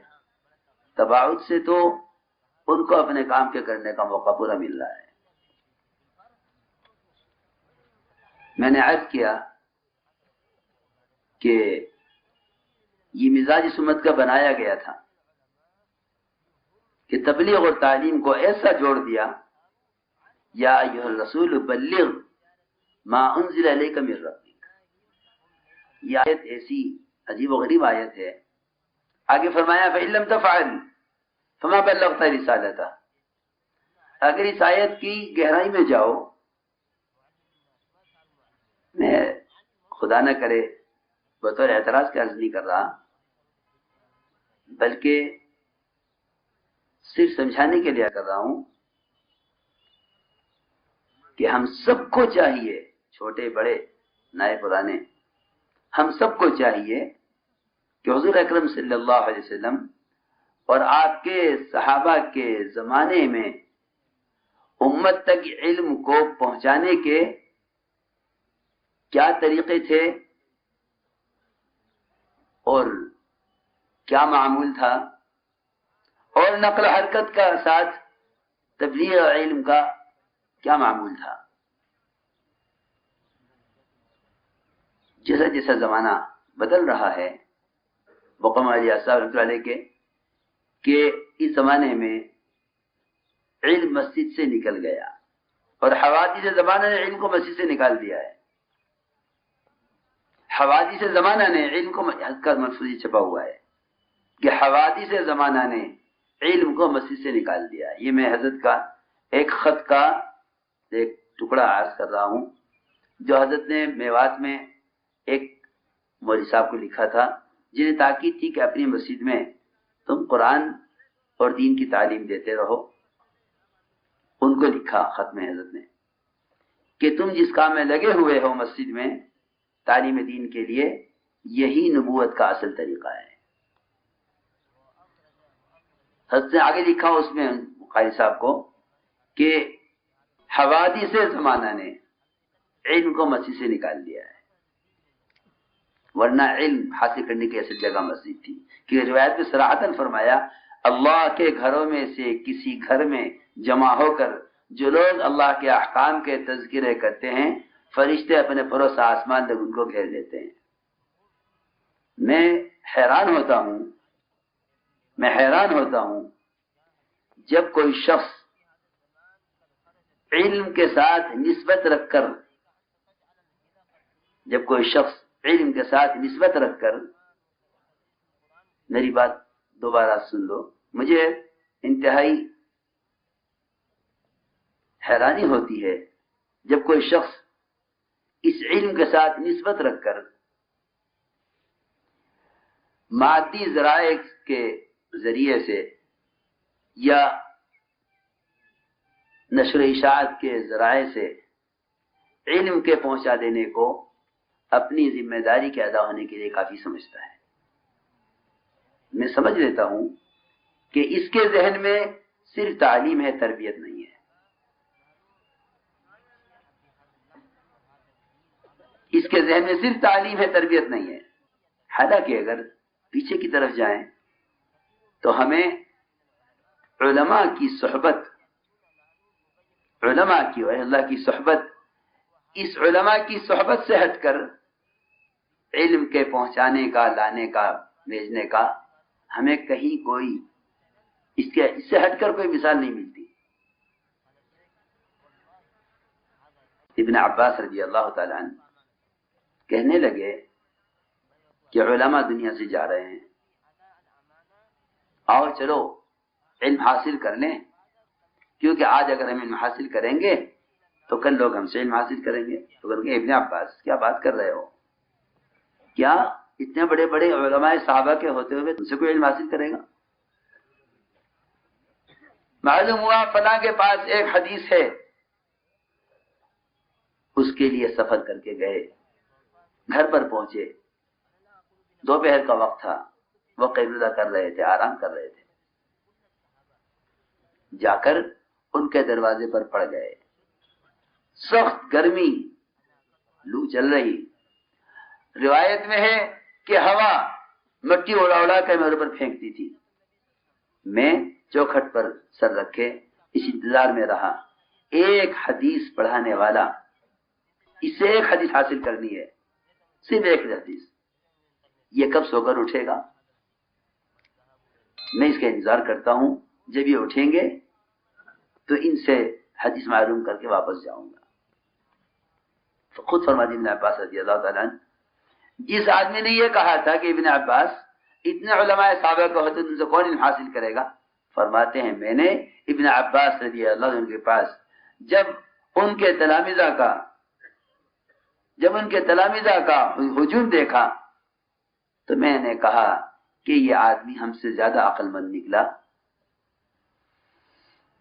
تباعد سے تو ان کو اپنے کام کے کرنے کا موقع پورا مل رہا ہے. میں نے عرض کیا کہ یہ مزاج اس امت کا بنایا گیا تھا کہ تبلیغ اور تعلیم کو ایسا جوڑ دیا، یا ایھا الرسول بلغ ما انزل الیک من ربک. یہ آیت ایسی عجیب و غریب آیت ہے. آگے فرمایا فإن لم تفعل فما بلغت رسالتہ. اگر اس آیت کی گہرائی میں جاؤ، میں خدا نہ کرے بطور اعتراض کا عرض نہیں کر رہا، بلکہ صرف سمجھانے کے لیے کر رہا ہوں کہ ہم سب کو چاہیے، چھوٹے بڑے نئے پرانے، ہم سب کو چاہیے کہ حضور اکرم صلی اللہ علیہ وسلم اور آپ کے صحابہ کے زمانے میں امت تک علم کو پہنچانے کے کیا طریقے تھے اور کیا معمول تھا، اور نقل حرکت کا ساتھ تبلیغ علم کا کیا معمول تھا۔ جیسا جیسا زمانہ بدل رہا ہے، بقم علیہ السلام رحمۃ اللہ علیہ کہ اس زمانے میں علم مسجد سے نکل گیا اور حوادث زمانہ نے علم کو مسجد سے نکال دیا ہے۔ حوادث زمانہ نے علم کو کا مفروض چھپا ہوا ہے کہ حوادث زمانہ نے علم کو مسجد سے نکال دیا ہے۔ یہ میں حضرت کا ایک خط کا ایک ٹکڑا عرض کر رہا ہوں جو حضرت نے میوات میں ایک مولوی صاحب کو لکھا تھا، جنہیں تاکید تھی کہ اپنی مسجد میں تم قرآن اور دین کی تعلیم دیتے رہو۔ ان کو لکھا خط میں حضرت نے کہ تم جس کام میں لگے ہوئے ہو مسجد میں تعلیم دین کے لیے، یہی نبوت کا اصل طریقہ ہے۔ حضرت نے آگے لکھا اس میں قاری صاحب کو کہ حوادث زمانہ نے علم کو مسجد سے نکال دیا ہے، ورنہ علم حاصل کرنے کی اصل جگہ مسجد تھی۔ کہ روایت میں صراحتاً فرمایا، اللہ کے گھروں میں سے کسی گھر میں جمع ہو کر جو لوگ اللہ کے احکام کے تذکرے کرتے ہیں، فرشتے اپنے پروس آسمان تک ان کو گھیر لیتے ہیں۔ میں حیران ہوتا ہوں جب کوئی شخص علم کے ساتھ نسبت رکھ کر میری بات دوبارہ سن لو، مجھے انتہائی حیرانی ہوتی ہے جب کوئی شخص اس علم کے ساتھ نسبت رکھ کر مادی ذرائع کے ذریعے سے یا نشر و اشاعت کے ذرائع سے علم کے پہنچا دینے کو اپنی ذمہ داری کے ادا ہونے کے لیے کافی سمجھتا ہے۔ میں سمجھ لیتا ہوں کہ اس کے ذہن میں صرف تعلیم ہے، تربیت نہیں ہے۔ اس کے ذہن میں صرف تعلیم ہے، تربیت نہیں ہے۔ حالانکہ اگر پیچھے کی طرف جائیں تو ہمیں علماء کی صحبت اور اللہ کی صحبت، اس علماء کی صحبت سے ہٹ کر علم کے پہنچانے کا، لانے کا، بھیجنے کا ہمیں کہیں کوئی اس سے ہٹ کر کوئی مثال نہیں ملتی۔ ابن عباس رضی اللہ تعالیٰ عنہ کہنے لگے کہ علماء دنیا سے جا رہے ہیں، آؤ چلو علم حاصل کر لیں، کیونکہ آج اگر ہم علم حاصل کریں گے تو کل لوگ ہم سے علم حاصل کریں گے۔ تو کہتے ہیں ابن عباس کیا بات کر رہے ہو، کیا اتنے بڑے بڑے علماء صحابہ کے ہوتے ہوئے تم سے کوئی علم حاصل کرے گا؟ معلوم ہوا فلاں کے پاس ایک حدیث ہے، اس کے لیے سفر کر کے گئے، گھر پر پہنچے، دوپہر کا وقت تھا، وہ قیلولہ کر رہے تھے، آرام کر رہے تھے، جا کر ان کے دروازے پر پڑ گئے۔ سخت گرمی، لو چل رہی، روایت میں ہے کہ ہوا مٹی اڑا اڑا کر میرے پر پھینکتی تھی۔ میں چوکھٹ پر سر رکھے اس انتظار میں رہا، ایک حدیث پڑھانے والا، اس سے ایک حدیث حاصل کرنی ہے، صرف ایک حدیث، یہ کب سو کر اٹھے گا؟ میں اس کا انتظار کرتا ہوں، جب یہ اٹھیں گے تو ان سے حدیث معلوم کر کے واپس جاؤں گا۔ تو خود فرماتے ابن عباس رضی اللہ تعالیٰ عنہ، جس آدمی نے یہ کہا تھا کہ ابن عباس اتنے علماء صحابہ کو ہوتے ان سے کون علم حاصل کرے گا، فرماتے ہیں میں نے ابن عباس رضی اللہ عنہ کے پاس جب ان کے تلامذہ کا ہجوم دیکھا تو میں نے کہا کہ یہ آدمی ہم سے زیادہ عقل مند نکلا۔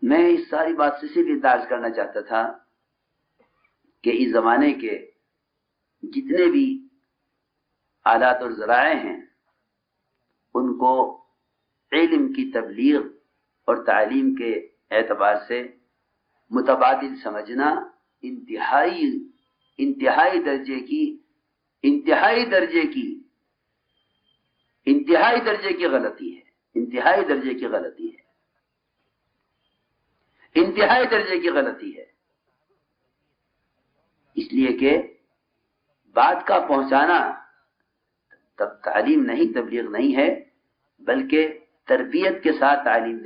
میں اس ساری بات سے صرف انداز کرنا چاہتا تھا کہ اس زمانے کے جتنے بھی آلات اور ذرائع ہیں ان کو علم کی تبلیغ اور تعلیم کے اعتبار سے متبادل سمجھنا انتہائی درجے کی غلطی ہے. انتہائی درجے کی غلطی ہے. اس لیے کہ بات کا پہنچانا تعلیم نہیں، تبلیغ نہیں ہے، بلکہ تربیت کے ساتھ تعلیم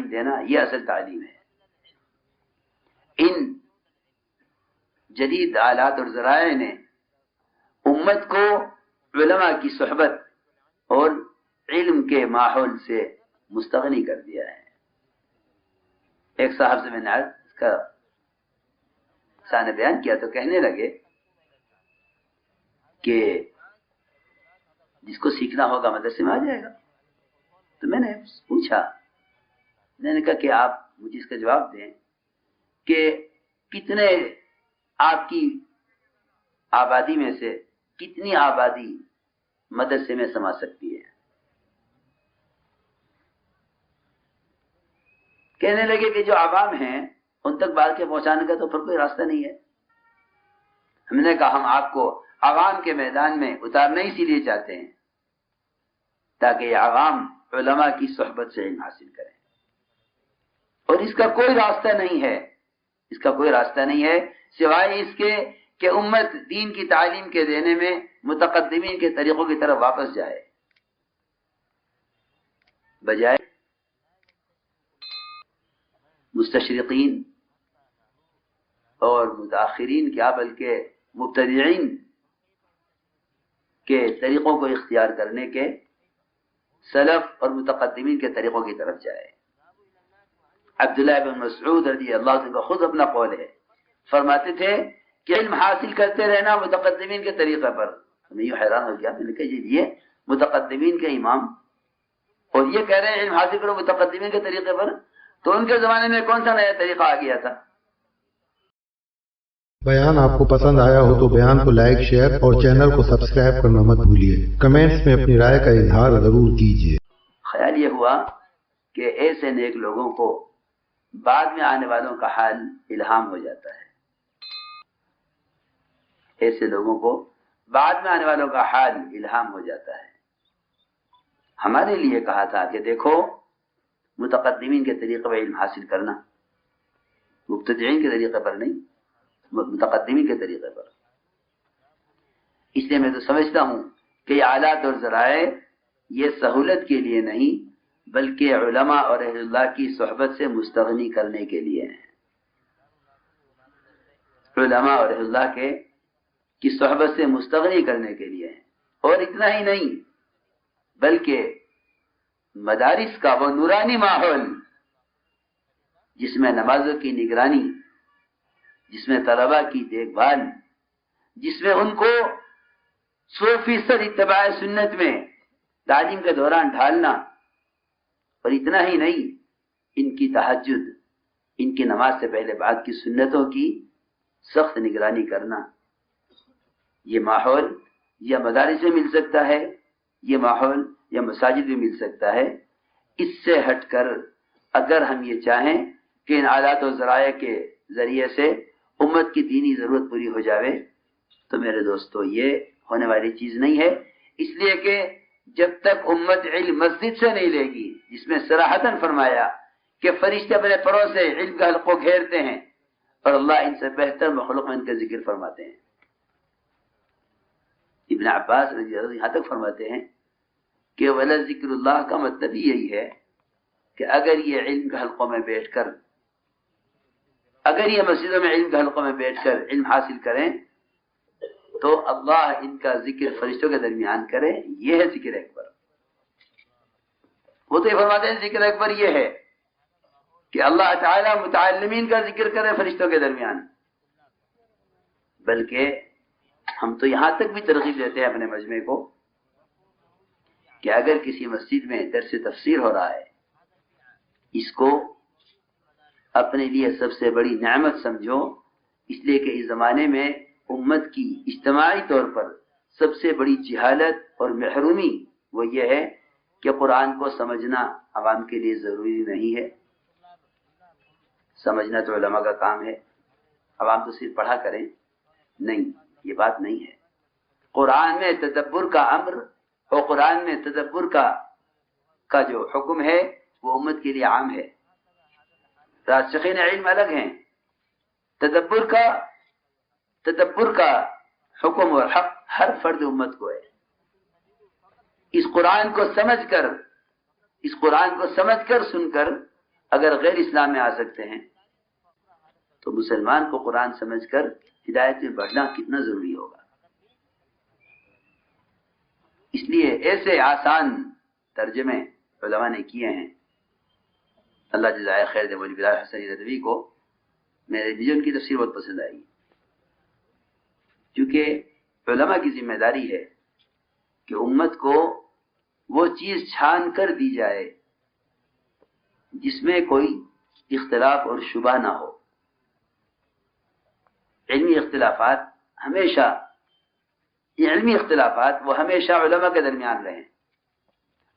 دینا یہ اصل تعلیم ہے. ان جدید آلات اور ذرائع نے امت کو علماء کی صحبت اور علم کے ماحول سے مستغنی کر دیا ہے. ایک صاحب سے میں نے اس کا سانہ بیان کیا تو کہنے لگے کہ جس کو سیکھنا ہوگا مدرسے میں آ جائے گا. تو میں نے پوچھا، میں نے کہا کہ آپ مجھے اس کا جواب دیں کہ کتنے آپ کی آبادی میں سے کتنی آبادی مدرسے میں سما سکتی ہے؟ کہنے لگے کہ جو عوام ہیں ان تک بات کے پہنچانے کا تو پھر کوئی راستہ نہیں ہے. ہم نے کہا ہم آپ کو عوام کے میدان میں اتارنا اسی لیے چاہتے ہیں تاکہ یہ عوام علماء کی صحبت سے علم حاصل کریں. اور اس کا کوئی راستہ نہیں ہے سوائے اس کے کہ امت دین کی تعلیم کے دینے میں متقدمین کے طریقوں کی طرف واپس جائے، بجائے مستشرقین اور متاخرین کیا بلکہ مبتدعین کے طریقوں کو اختیار کرنے کے سلف اور متقدمین کے طریقوں کی طرف جائے. عبداللہ بن مسعود رضی اللہ عنہ کا خود اپنا قول ہے، فرماتے تھے کہ علم حاصل کرتے رہنا متقدمین کے طریقے پر. میں یہ حیران ہو گیا، میں نے کہا جی یہ متقدمین کے امام اور یہ کہہ رہے ہیں علم حاصل کرو متقدمین کے طریقے پر، تو ان کے زمانے میں کون سا نیا طریقہ آ گیا تھا؟ بیان آپ کو پسند آیا ہو تو بیان کو لائک، شیئر اور چینل کو سبسکرائب کرنا مت بھولیے. کمنٹس میں اپنی رائے کا اظہار ضرور کیجیے. خیال یہ ہوا کہ ایسے نیک لوگوں کو بعد میں آنے والوں کا حال الہام ہو جاتا ہے. ایسے لوگوں کو بعد میں آنے والوں کا حال الہام ہو جاتا ہے. ہمارے لیے کہا تھا کہ دیکھو متقدمین کے طریقے پر علم حاصل کرنا، مبتدعین کے طریقے پر نہیں، متقدمین کے طریقے پر. اس لیے میں تو سمجھتا ہوں کہ یہ آلات اور ذرائع یہ سہولت کے لیے نہیں بلکہ علماء اور اہل اللہ کی صحبت سے مستغنی کرنے کے لیے ہیں. علماء اور اہل اللہ کی صحبت سے مستغنی کرنے کے لیے ہیں. اور اتنا ہی نہیں بلکہ مدارس کا وہ نورانی ماحول جس میں نمازوں کی نگرانی، جس میں طلباء کی دیکھ بھال، جس میں ان کو 100% اتباع سنت میں تعلیم کے دوران ڈھالنا، اور اتنا ہی نہیں ان کی تہجد، ان کی نماز سے پہلے بعد کی سنتوں کی سخت نگرانی کرنا. یہ ماحول یا مدارس میں مل سکتا ہے، یہ ماحول یا مساجد میں مل سکتا ہے. اس سے ہٹ کر اگر ہم یہ چاہیں کہ ان آلات و ذرائع کے ذریعے سے امت کی دینی ضرورت پوری ہو جاوے تو میرے دوستو یہ ہونے والی چیز نہیں ہے. اس لیے کہ جب تک امت علم مسجد سے نہیں لے گی، جس میں صراحتاً فرمایا کہ فرشتے اپنے پروں سے علم کا حلقوں گھیرتے ہیں اور اللہ ان سے بہتر مخلوق میں ان کا ذکر فرماتے ہیں. ابن عباس رضی اللہ عنہ یہاں تک فرماتے ہیں کہ ولا ذکر اللہ کا مطلب یہی ہے کہ اگر یہ علم کے حلقوں میں بیٹھ کر، اگر یہ مسجدوں میں علم کے حلقوں میں بیٹھ کر علم حاصل کریں تو اللہ ان کا ذکر فرشتوں کے درمیان کرے. یہ ہے ذکر اکبر. وہ تو یہ فرماتے ہیں ذکر اکبر یہ ہے کہ اللہ تعالی متعلمین کا ذکر کرے فرشتوں کے درمیان. بلکہ ہم تو یہاں تک بھی ترغیب دیتے ہیں اپنے مجمع کو کہ اگر کسی مسجد میں درس تفسیر ہو رہا ہے، اس کو اپنے لیے سب سے بڑی نعمت سمجھو. اس لیے کہ اس زمانے میں امت کی اجتماعی طور پر سب سے بڑی جہالت اور محرومی وہ یہ ہے کہ قرآن کو سمجھنا عوام کے لیے ضروری نہیں ہے. سمجھنا تو علماء کا کام ہے، عوام تو صرف پڑھا کریں. نہیں، یہ بات نہیں ہے. قرآن میں تدبر کا امر اور قرآن میں تدبر کا جو حکم ہے وہ امت کے لیے عام ہے. راسخین علم الگ ہیں. تدبر کا حکم اور حق ہر فرد امت کو ہے. اس قرآن کو سمجھ کر سن کر اگر غیر اسلام میں آ سکتے ہیں تو مسلمان کو قرآن سمجھ کر ہدایت میں بڑھنا کتنا ضروری ہوگا. اس لیے ایسے آسان ترجمے علماء نے کیے ہیں. اللہ جزائے خیر دے. مولوی بلال حسن ندوی کو میرے لیے ان کی تفسیر بہت پسند آئی، کیونکہ علماء کی ذمہ داری ہے کہ امت کو وہ چیز چھان کر دی جائے جس میں کوئی اختلاف اور شبہ نہ ہو. علمی اختلافات وہ ہمیشہ علماء کے درمیان رہیں.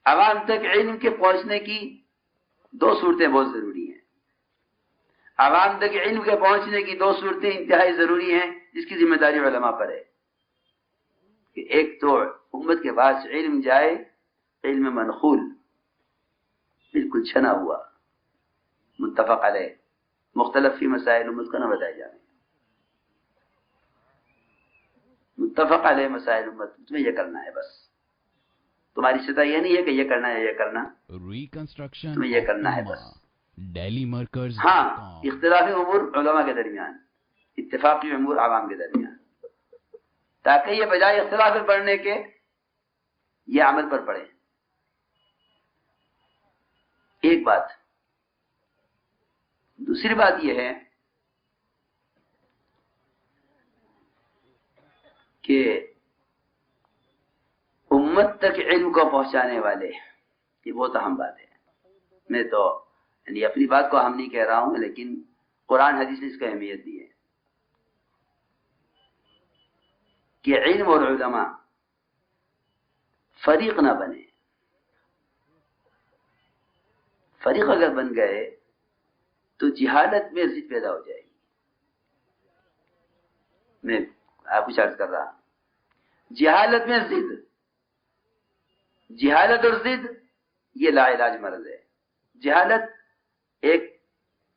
عوام تک علم کے پہنچنے کی دو صورتیں بہت ضروری ہیں. عوام تک علم کے پہنچنے کی دو صورتیں انتہائی ضروری ہیں جس کی ذمہ داری علماء پر ہے. کہ ایک تو امت کے پاس علم جائے، علم منقول، بالکل چھنا ہوا، متفق علیہ، مختلف فی مسائل امت کو نہ بتائے جانے. متفق علیہ مسائل امت، تمہیں یہ کرنا ہے. بس تمہاری سطح یہ نہیں ہے کہ یہ کرنا ہے یہ کرنا، تمہیں یہ کرنا ہے بس. ڈیلی مرکز. ہاں، اختلافی امور علماء کے درمیان، اتفاقی امور عوام کے درمیان، تاکہ یہ بجائے اختلاف پڑھنے کے یہ عمل پر پڑے. ایک بات. دوسری بات یہ ہے کہ امت تک علم کو پہنچانے والے، یہ بہت اہم بات ہے. میں تو یعنی اپنی بات کو اہم نہیں کہہ رہا ہوں، لیکن قرآن حدیث نے اس کو اہمیت دی ہے کہ علم اور علماء فریق نہ بنے. فریق اگر بن گئے تو جہالت میں ضد پیدا ہو جائے گی. میں آپ کو عرض کر رہا ہوں، جہالت میں ضد، جہالت اور ضد یہ لا علاج مرض ہے. جہالت ایک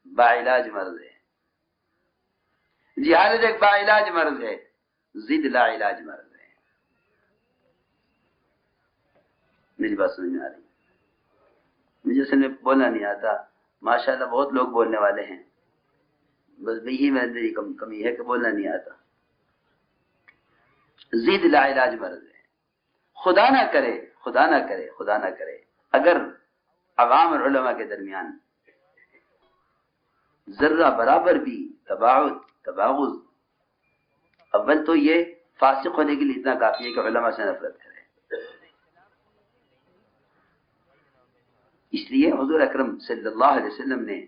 باعلاج مرض ہے. جہالت ایک باعلاج مرض ہے، ضد لا علاج مرض ہے. میری بات سمجھ میں آ رہی؟ مجھے اصل میں بولنا نہیں آتا. ماشاءاللہ بہت لوگ بولنے والے ہیں، بس یہی میری کمی ہے کہ بولنا نہیں آتا. ضد لا علاج مرض ہے. خدا نہ کرے اگر عوام اور علماء کے درمیان ذرہ برابر بھی تباغض، اول تو یہ فاسق ہونے کے لیے اتنا کافی ہے کہ علماء سے نفرت کرے. اس لیے حضور اکرم صلی اللہ علیہ وسلم نے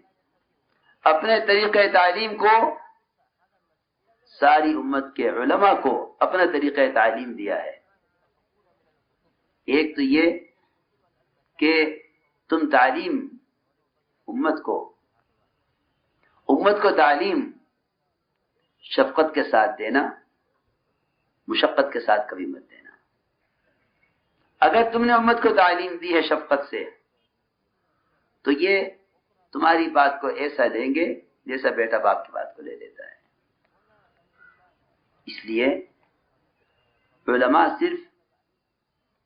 اپنے طریقہ تعلیم کو ساری امت کے علماء کو اپنا طریقہ تعلیم دیا ہے. ایک تو یہ کہ تم تعلیم امت کو تعلیم شفقت کے ساتھ دینا، مشقت کے ساتھ کبھی مت دینا. اگر تم نے امت کو تعلیم دی ہے شفقت سے تو یہ تمہاری بات کو ایسا لیں گے جیسا بیٹا باپ کی بات کو لے لیتا ہے. اس لیے علماء صرف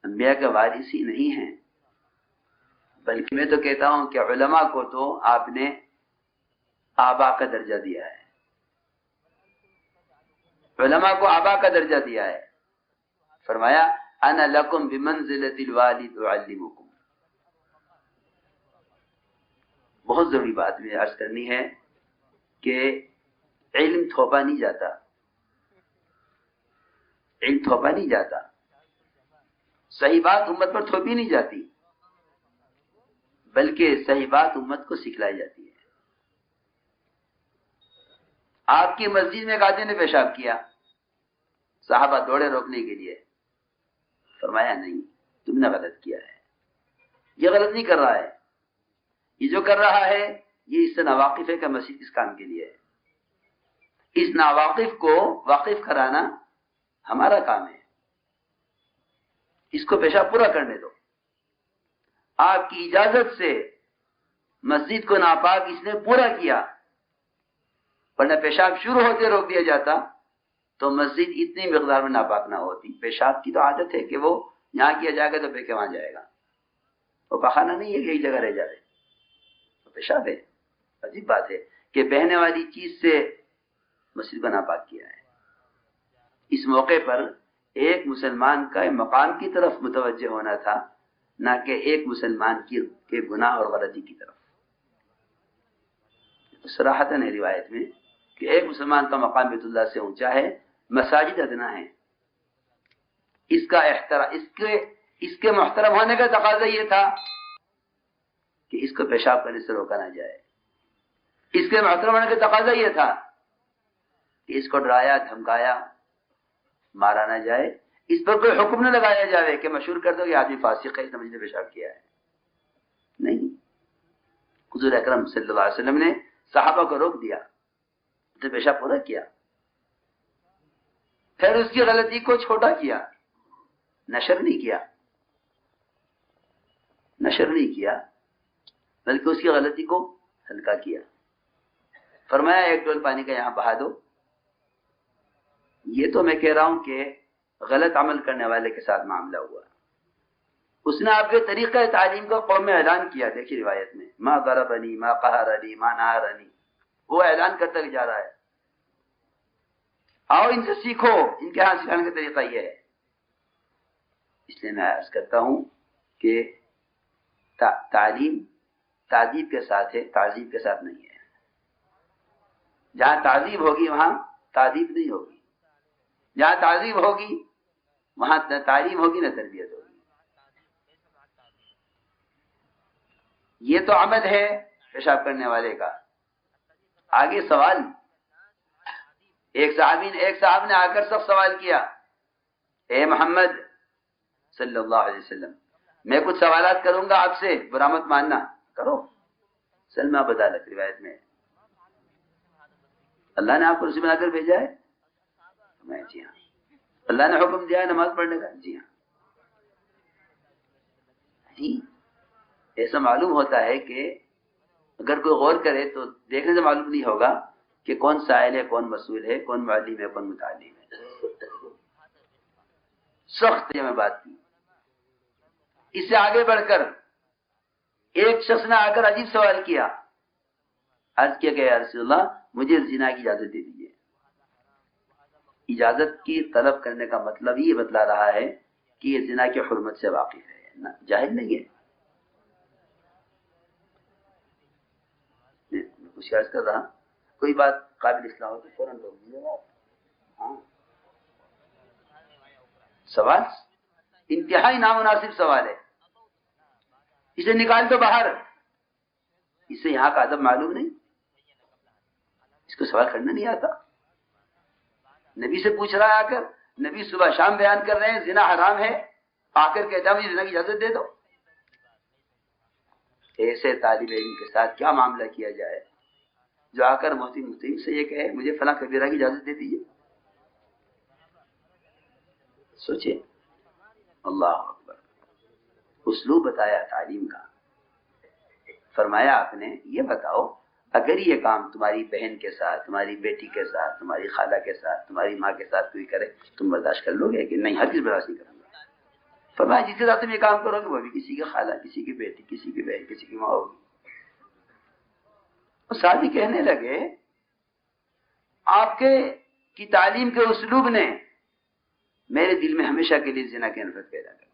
انبیاء کے وارث ہی نہیں ہیں، بلکہ میں تو کہتا ہوں کہ علماء کو تو آپ نے آبا کا درجہ دیا ہے. علماء کو آبا کا درجہ دیا ہے. فرمایا انا لکم بمنزلۃ الوالد اعلمکم. بہت ضروری بات میں عرض کرنی ہے کہ علم تھوپا نہیں جاتا. علم تھوپا نہیں جاتا. صحیح بات امت پر تھوپی نہیں جاتی، بلکہ صحیح بات امت کو سکھلائی جاتی ہے. آپ کی مسجد میں ایک آدمی نے پیشاب کیا، صحابہ دوڑے روکنے کے لیے. فرمایا نہیں، تم نے غلط کیا ہے، یہ غلط نہیں کر رہا ہے، یہ جو کر رہا ہے یہ اس سے ناواقف ہے کہ مسجد اس کام کے لیے ہے، اس ناواقف کو واقف کرانا ہمارا کام ہے، اس کو پیشاب پورا کرنے دو۔ آپ کی اجازت سے مسجد کو ناپاک اس نے پورا کیا، ورنہ پیشاب شروع ہوتے روک دیا جاتا تو مسجد اتنی مقدار میں ناپاک نہ ہوتی۔ پیشاب کی تو عادت ہے کہ وہ یہاں کیا جائے گا تو بے کے وہاں جائے گا، وہ پخانہ نہیں ہے کہ ایک جگہ رہ جائے، وہ پیشاب ہے۔ عجیب بات ہے کہ بہنے والی چیز سے مسجد کو ناپاک کیا ہے۔ اس موقع پر ایک مسلمان کا مقام کی طرف متوجہ ہونا تھا، نہ کہ ایک مسلمان کے گناہ اور غلطی کی طرف۔ صراحتاً ہے روایت میں کہ ایک مسلمان کا مقام بیت اللہ سے اونچا ہے، مساجد ادنا ہے۔ اس کا احترام، اس کے محترم ہونے کا تقاضا یہ تھا کہ اس کو پیشاب کرنے سے روکا نہ جائے، اس کے محترم ہونے کا تقاضا یہ تھا کہ اس کو ڈرایا دھمکایا مارا نہ جائے، اس پر کوئی حکم نہ لگایا جائے کہ مشہور کر دو کہ آدمی فاسق ہے، اس نے مسجد میں پیشاب کیا ہے۔ نہیں، حضور اکرم صلی اللہ علیہ وسلم نے صحابہ کو روک دیا، اسے پیشاب پورا کیا، پھر اس کی غلطی کو چھوٹا کیا، نشر نہیں کیا بلکہ اس کی غلطی کو ہلکا کیا۔ فرمایا ایک ڈول پانی کا یہاں بہا دو، یہ تو میں کہہ رہا ہوں کہ غلط عمل کرنے والے کے ساتھ معاملہ ہوا۔ اس نے آپ کے طریقہ تعلیم کا قوم میں اعلان کیا، دیکھیے روایت میں، ما ضربنی ما قہرنی ما نہرنی، وہ اعلان کرتا جا رہا ہے، آؤ ان سے سیکھو، ان کے ہاں سکھانے کا طریقہ یہ ہے۔ اس لیے میں عرض کرتا ہوں کہ تعلیم تعذیب کے ساتھ ہے، تعذیب کے ساتھ نہیں ہے۔ جہاں تعذیب ہوگی وہاں تعذیب نہیں ہوگی، جہاں تعذیب ہوگی وہاں نہ تعلیم ہوگی نہ تربیت ہوگی۔ یہ تو عمل ہے پیشاب کرنے والے کا۔ آگے سوال، ایک صاحب نے آ کر سب سوال کیا، اے محمد صلی اللہ علیہ وسلم، میں کچھ سوالات کروں گا آپ سے، برا مت ماننا، کرو۔ سلمہ بدالت روایت میں، اللہ نے آپ کو رسول بنا کر بھیجا ہے؟ میں جی ہاں۔ اللہ نے حکم دیا ہے نماز پڑھنے کا؟ جی ہاں۔ ایسا معلوم ہوتا ہے کہ اگر کوئی غور کرے تو دیکھنے سے معلوم نہیں ہوگا کہ کون سائل ہے، کون مسئول ہے، کون معلم ہے، کون متعلم ہے۔ سخت یہ میں بات کی۔ اس سے آگے بڑھ کر ایک شخص نے آ کر عجیب سوال کیا، عرض کیا کہ یا رسول اللہ مجھے زنا کی اجازت دے دیجیے۔ اجازت کی طلب کرنے کا مطلب یہ بتلا رہا ہے کہ یہ زنا کی حرمت سے واقف ہے، جاہل نہیں ہے۔ میں کچھ عرض کر رہا، کوئی بات قابل اصلاح ہو تو فوراً روک دیجیے گا۔ ہاں، سوال انتہائی نامناسب سوال ہے، اسے نکال دو باہر، اسے یہاں کا ادب معلوم نہیں، اس کو سوال کرنا نہیں آتا۔ نبی سے پوچھ رہا ہے آ کر، نبی صبح شام بیان کر رہے ہیں زنا حرام ہے، آ کر کہتا ہے مجھے زنا کی اجازت دے دو۔ ایسے طالب علم کے ساتھ کیا معاملہ کیا جائے جو آ کر مفتی سے یہ کہے مجھے فلاں کبیرہ کی اجازت دے دیجیے؟ سوچے، اللہ اکبر۔ اسلوب بتایا تعلیم کا، فرمایا آپ نے یہ بتاؤ اگر یہ کام تمہاری بہن کے ساتھ، تمہاری بیٹی کے ساتھ، تمہاری خالہ کے ساتھ، تمہاری ماں کے ساتھ کوئی کرے تم برداشت کر لو گے کہ نہیں؟ ہرگز برداشت نہیں کروں گا۔ فرمایا جس کے ساتھ تم یہ کام کرو گے وہ بھی کسی کی خالہ، کسی کی بیٹی، کسی کی بہن، کسی کی ماں ہوگی۔ ساتھ ہی کہنے لگے آپ کے کی تعلیم کے اسلوب نے میرے دل میں ہمیشہ کے لیے زنا کی نفرت پیدا کر دی۔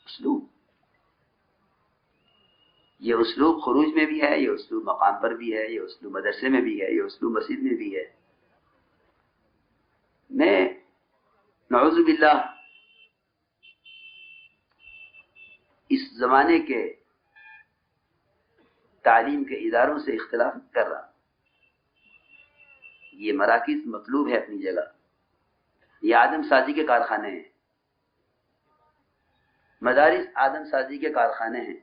اسلوب، یہ اسلوب خروج میں بھی ہے، یہ اسلوب مقام پر بھی ہے، یہ اسلوب مدرسے میں بھی ہے، یہ اسلوب مسجد میں بھی ہے۔ میں نعوذ باللہ اس زمانے کے تعلیم کے اداروں سے اختلاف کر رہا، یہ مراکز مطلوب ہے اپنی جگہ، یہ آدم سازی کے کارخانے ہیں، مدارس آدم سازی کے کارخانے ہیں۔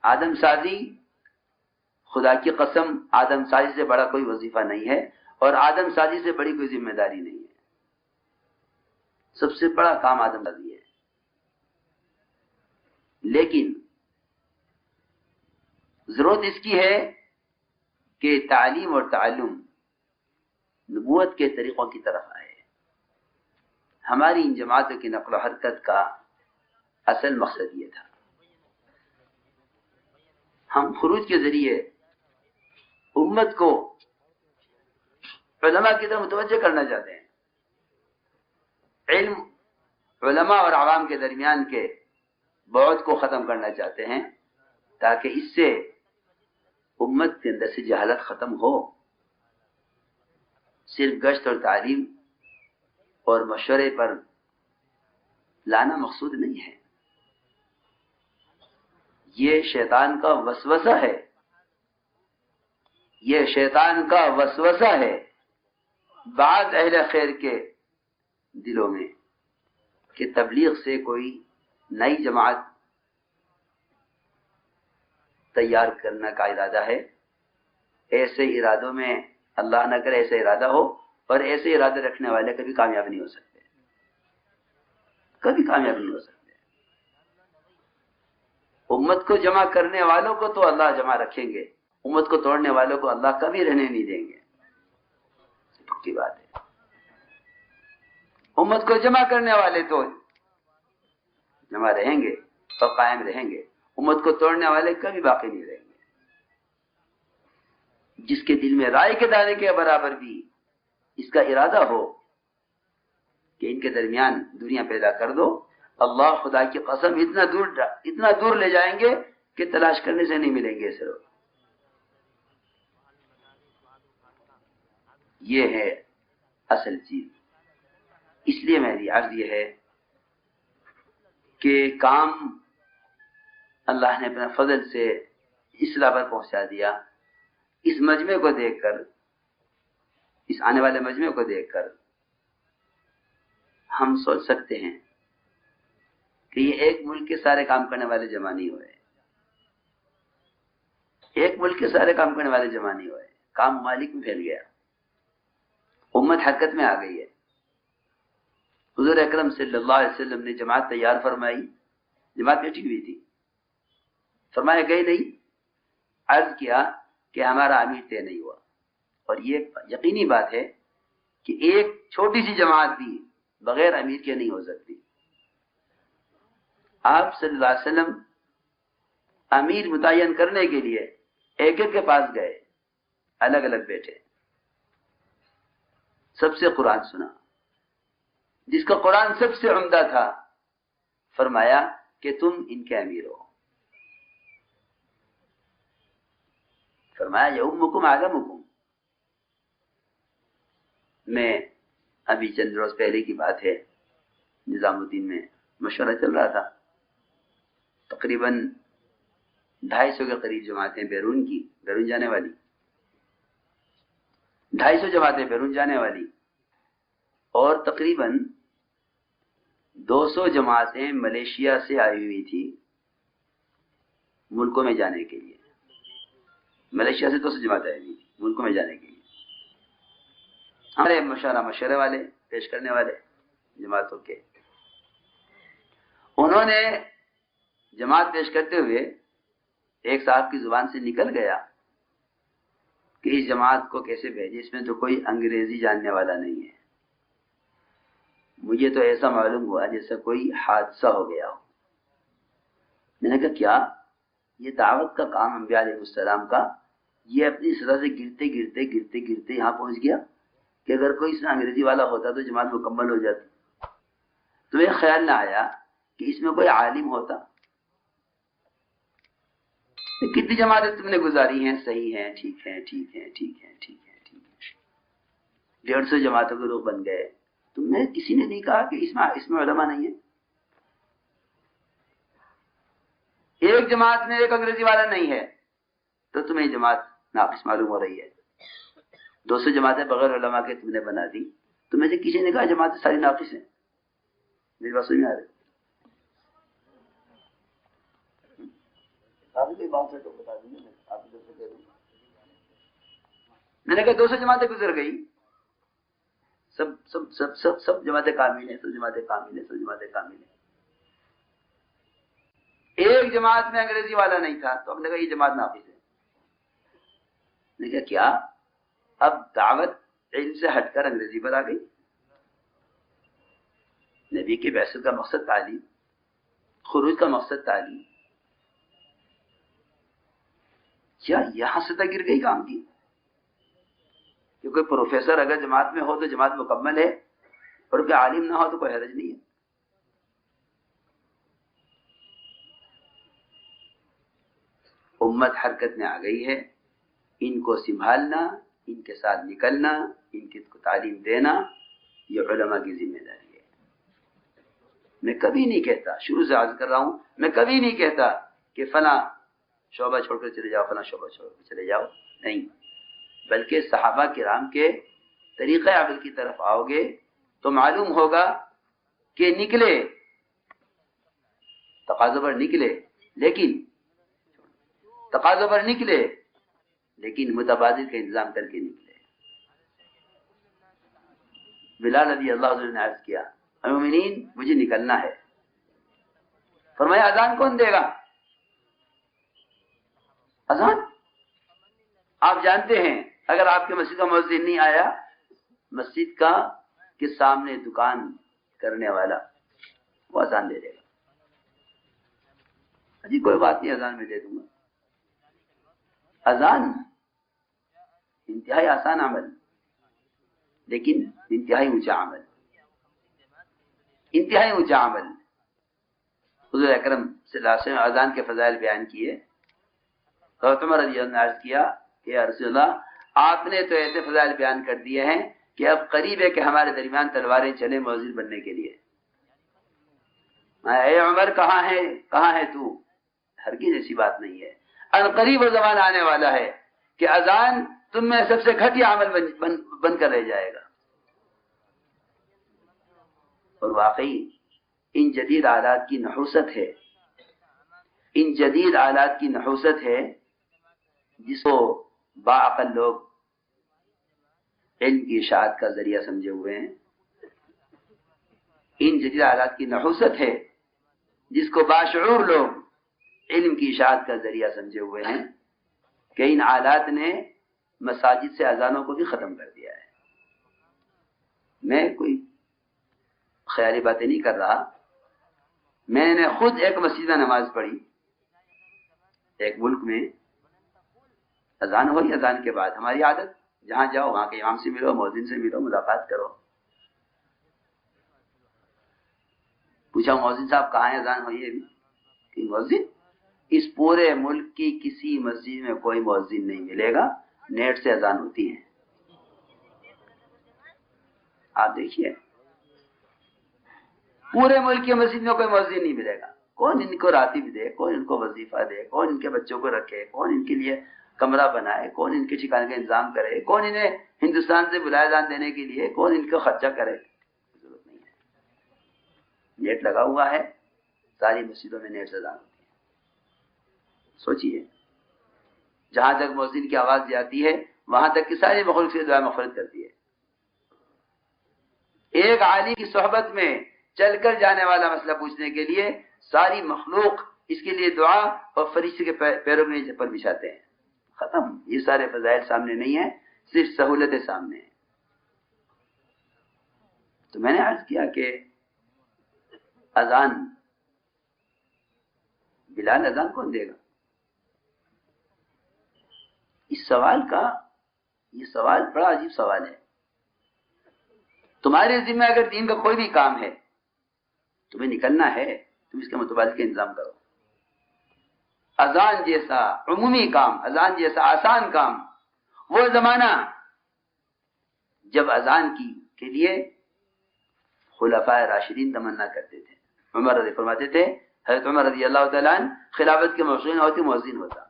آدم سازی، خدا کی قسم، آدم سازی سے بڑا کوئی وظیفہ نہیں ہے، اور آدم سازی سے بڑی کوئی ذمہ داری نہیں ہے۔ سب سے بڑا کام آدم سازی ہے، لیکن ضرورت اس کی ہے کہ تعلیم اور تعلم نبوت کے طریقوں کی طرف آئے۔ ہماری ان جماعتوں کی نقل و حرکت کا اصل مقصد یہ تھا۔ ہم خروج کے ذریعے امت کو علماء کی طرف متوجہ کرنا چاہتے ہیں، علم علماء اور عوام کے درمیان کے بعد کو ختم کرنا چاہتے ہیں، تاکہ اس سے امت کے اندر سے جہالت ختم ہو۔ صرف گشت اور تعلیم اور مشورے پر لانا مقصود نہیں ہے، یہ شیطان کا وسوسہ ہے، یہ شیطان کا وسوسہ ہے بعض اہل خیر کے دلوں میں کہ تبلیغ سے کوئی نئی جماعت تیار کرنے کا ارادہ ہے۔ ایسے ارادوں میں اللہ نہ کرے ایسا ارادہ ہو، اور ایسے ارادے رکھنے والے کبھی کامیاب نہیں ہو سکتے، کبھی کامیاب نہیں ہو سکتے۔ امت کو جمع کرنے والوں کو تو اللہ جمع رکھیں گے، امت کو توڑنے والوں کو اللہ کبھی رہنے نہیں دیں گے، پکی بات ہے۔ امت کو جمع کرنے والے تو جمع رہیں گے اور قائم رہیں گے، امت کو توڑنے والے کبھی باقی نہیں رہیں گے۔ جس کے دل میں رائے کے دانے کے برابر بھی اس کا ارادہ ہو کہ ان کے درمیان دنیا پیدا کر دو، اللہ خدا کی قسم اتنا دور لے جائیں گے کہ تلاش کرنے سے نہیں ملیں گے ایسے لوگ۔ یہ ہے اصل چیز۔ اس لیے میری عرض یہ ہے کہ کام اللہ نے اپنے فضل سے اصلاح پر پہنچا دیا۔ اس مجمع کو دیکھ کر، اس آنے والے مجمع کو دیکھ کر ہم سوچ سکتے ہیں کہ یہ ایک ملک کے سارے کام کرنے والے جمع نہیں ہوئے، ایک ملک کے سارے کام کرنے والے جمع نہیں ہوئے، کام ممالک میں پھیل گیا، امت حرکت میں آ گئی ہے۔ حضور اکرم صلی اللہ علیہ وسلم نے جماعت تیار فرمائی، جماعت بیٹھی ہوئی تھی، فرمایا گئی نہیں، عرض کیا کہ ہمارا امیر طے نہیں ہوا۔ اور یہ یقینی بات ہے کہ ایک چھوٹی سی جماعت بھی بغیر امیر کے نہیں ہو سکتی۔ آپ صلی اللہ علیہ وسلم امیر متعین کرنے کے لیے ایک ایک کے پاس گئے، الگ الگ بیٹھے، سب سے قرآن سنا، جس کا قرآن سب سے عمدہ تھا فرمایا کہ تم ان کے امیر ہو، فرمایا یؤمکم اعلمکم۔ میں ابھی چند روز پہلے کی بات ہے، نظام الدین میں مشورہ چل رہا تھا، تقریباً 250 کے قریب جماعتیں بیرون جانے والی، 250 جماعتیں بیرون جانے والی، اور تقریباً 200 جماعتیں ملیشیا سے آئی ہوئی تھی ملکوں میں جانے کے لیے۔ ملیشیا سے 200 جماعتیں آئی ہوئی تھی ملکوں میں جانے کے لیے۔ ہمارے مشورے والے، پیش کرنے والے جماعتوں کے، انہوں نے جماعت پیش کرتے ہوئے ایک صاحب کی زبان سے نکل گیا کہ اس جماعت کو کیسے بھیجے، اس میں تو کوئی انگریزی جاننے والا نہیں ہے۔ مجھے تو ایسا معلوم ہوا جیسے کوئی حادثہ ہو گیا ہو۔ میں نے کہا کیا؟ یہ دعوت کا کام انبیاء علیہ السلام کا، یہ اپنی سطح سے گرتے یہاں پہنچ گیا کہ اگر کوئی اس میں انگریزی والا ہوتا تو جماعت مکمل ہو جاتی۔ تمہیں خیال نہ آیا کہ اس میں کوئی عالم ہوتا؟ کتنی جماعتیں تم نے گزاری ہیں، صحیح ہیں، ٹھیک ہے، 150 جماعتوں کے لوگ بن گئے، تم نے کسی نے نہیں کہا کہ اس میں علماء نہیں ہے؟ ایک جماعت میں ایک انگریزی والا نہیں ہے تو تمہیں جماعت ناقص معلوم ہو رہی ہے۔ 200 جماعتیں بغیر علماء کے تم نے بنا دی. تو میں سے کسی نے کہا جماعتیں ساری ناقص ہیں. میری بات سمجھ میں آ رہی؟ میں نے کہا 200 جماعتیں گزر گئی، سب سب سب سب سب جماعتیں کامل ہیں، سب جماعتیں کامل ہیں، سب جماعتیں کامل ہیں. ایک جماعت میں انگریزی والا نہیں تھا، تو ہم نے کہا یہ جماعت ناقص ہے. میں نے کہا کیا اب دعوت علم سے ہٹ کر انگریزی پر آ گئی؟ نبی کی بعثت کا مقصد تعلیم، خروج کا مقصد تعلیم، کیا یہاں سطح گر گئی کام کی؟ کہ کوئی پروفیسر اگر جماعت میں ہو تو جماعت مکمل ہے، اور کوئی عالم نہ ہو تو کوئی حرج نہیں ہے. امت حرکت میں آ گئی ہے، ان کو سنبھالنا، ان کے ساتھ نکلنا، ان کو تعلیم دینا، یہ علماء کی ذمہ داری ہے. میں کبھی نہیں کہتا، شروع سے عرض کر رہا ہوں، میں کبھی نہیں کہتا کہ فلاں شعبہ چھوڑ کر چلے جاؤ، فلاں شعبہ چھوڑ کر چلے جاؤ، نہیں، بلکہ صحابہ کرام کے طریقہ عمل کی طرف آؤ گے تو معلوم ہوگا کہ نکلے تقاضوں پر نکلے، لیکن متبادل کا انتظام کر کے نکلے. بلال رضی اللہ عنہ نے عرض کیا مومنین مجھے نکلنا ہے. فرمایا اذان کون دے گا؟ اذان آپ جانتے ہیں اگر آپ کے مسجد کا مؤذن نہیں آیا، مسجد کا کے سامنے دکان کرنے والا وہ اذان دے دے گا. جی کوئی بات نہیں، اذان میں دے دوں گا. اذان انتہائی آسان عمل، لیکن انتہائی اونچا عمل، انتہائی اونچا عمل. حضور اکرم صلی اللہ علیہ وسلم اذان کے فضائل بیان کیے. حضرت عمر رضی اللہ عنہ نے عرض کیا کہ یا رسول اللہ آپ نے تو ایسے فضائل بیان کر دیے ہیں کہ اب قریب ہے کہ ہمارے درمیان تلواریں چلیں مؤذن بننے کے لیے. اے عمر کہاں ہے تو؟ ہرگز ایسی بات نہیں ہے. ان قریب وہ زمانہ آنے والا ہے کہ اذان تم میں سب سے گھٹیا عمل بن کر رہ جائے گا. اور واقعی ان جدید آلات کی نحوست ہے، ان جدید آلات کی نحوست ہے جس کو باعقل لوگ علم کی اشاعت کا ذریعہ سمجھے ہوئے ہیں. ان جدید آلات کی نحوست ہے جس کو باشعور لوگ علم کی اشاعت کا ذریعہ سمجھے ہوئے ہیں کہ ان آلات نے مساجد سے اذانوں کو بھی ختم کر دیا ہے. میں کوئی خیالی باتیں نہیں کر رہا، میں نے خود ایک مسجد میں نماز پڑھی ایک ملک میں. اذان ہوئی، اذان کے بعد ہماری عادت جہاں جاؤ وہاں کے امام سے ملو، مؤذن سے ملو، ملاقات کرو. پوچھا مؤذن صاحب کہاں ہے؟ اذان ہوئی ہے ابھی. کہ مؤذن اس پورے ملک کی کسی مسجد میں کوئی مؤذن نہیں ملے گا، نیٹ سے اذان ہوتی ہے. آپ دیکھیے پورے ملک کی مسجد میں کوئی مؤذن نہیں ملے گا. کون ان کو راتب دے، کون ان کو وظیفہ دے، کون ان کے بچوں کو رکھے، کون ان کے لیے کمرہ بنائے، کون ان کے ٹھکانے کا انتظام کرے، کون انہیں ہندوستان سے بلائے اذان دینے کے لیے، کون ان کو خرچہ کرے؟ ضرورت نہیں ہے. نیٹ لگا ہوا ہے، ساری مسجدوں میں نیٹ سے اذان ہوتی ہے. سوچئے جہاں تک مؤذن کی آواز جاتی ہے وہاں تک کی ساری مخلوق سے دعا مغفرت کرتی ہے. ایک عالم کی صحبت میں چل کر جانے والا مسئلہ پوچھنے کے لیے ساری مخلوق اس کے لیے دعا اور فرشتے کے پیروں میں پر بچھاتے ہیں. ختم. یہ سارے فضائل سامنے نہیں ہیں، صرف سہولتیں سامنے ہیں. تو میں نے عرض کیا کہ اذان بلال اذان کون دے گا؟ اس سوال یہ سوال بڑا عجیب سوال ہے. تمہارے ذمہ اگر دین کا کوئی بھی کام ہے، تمہیں نکلنا ہے، تم اس کے متبادل کا انتظام کرو. اذان جیسا عمومی کام، اذان جیسا آسان کام، وہ زمانہ جب اذان کے لیے خلفائے راشدین تمنا کرتے تھے. عمر رضی فرماتے تھے، حضرت عمر رضی اللہ تعالیٰ عنہ خلافت کے موسوم ہوتی مؤذن ہوتا.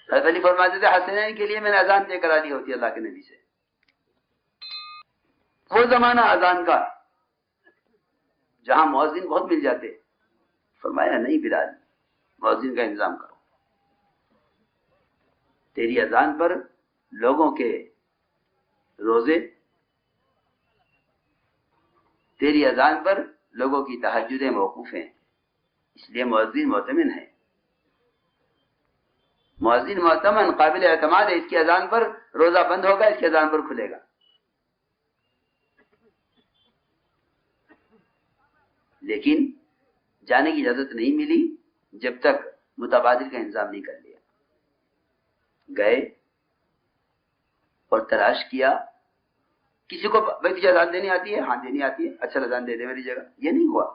حضرت علی فرماتے تھے حسنین کے لیے میں نے اذان طے کرا لی ہوتی اللہ کے نبی سے. وہ زمانہ اذان کا جہاں مؤذن بہت مل جاتے، فرمایا نہیں بلال، مؤذن کا انتظام کرو. تیری اذان پر لوگوں کے روزے، تیری اذان پر لوگوں کی تہجدیں موقوف ہیں، اس لیے مؤذن معتمن ہے. مؤذن معتمن قابل اعتماد ہے، اس کی اذان پر روزہ بند ہوگا، اس کی اذان پر کھلے گا. لیکن جانے کی اجازت نہیں ملی جب تک متبادل کا انتظام نہیں کر لیا. گئے اور تلاش کیا، کسی کو بھائی تجھے اذان دینی آتی ہے؟ ہاں دینی آتی ہے، اچھا اذان دے دے میری جگہ. یہ نہیں ہوا.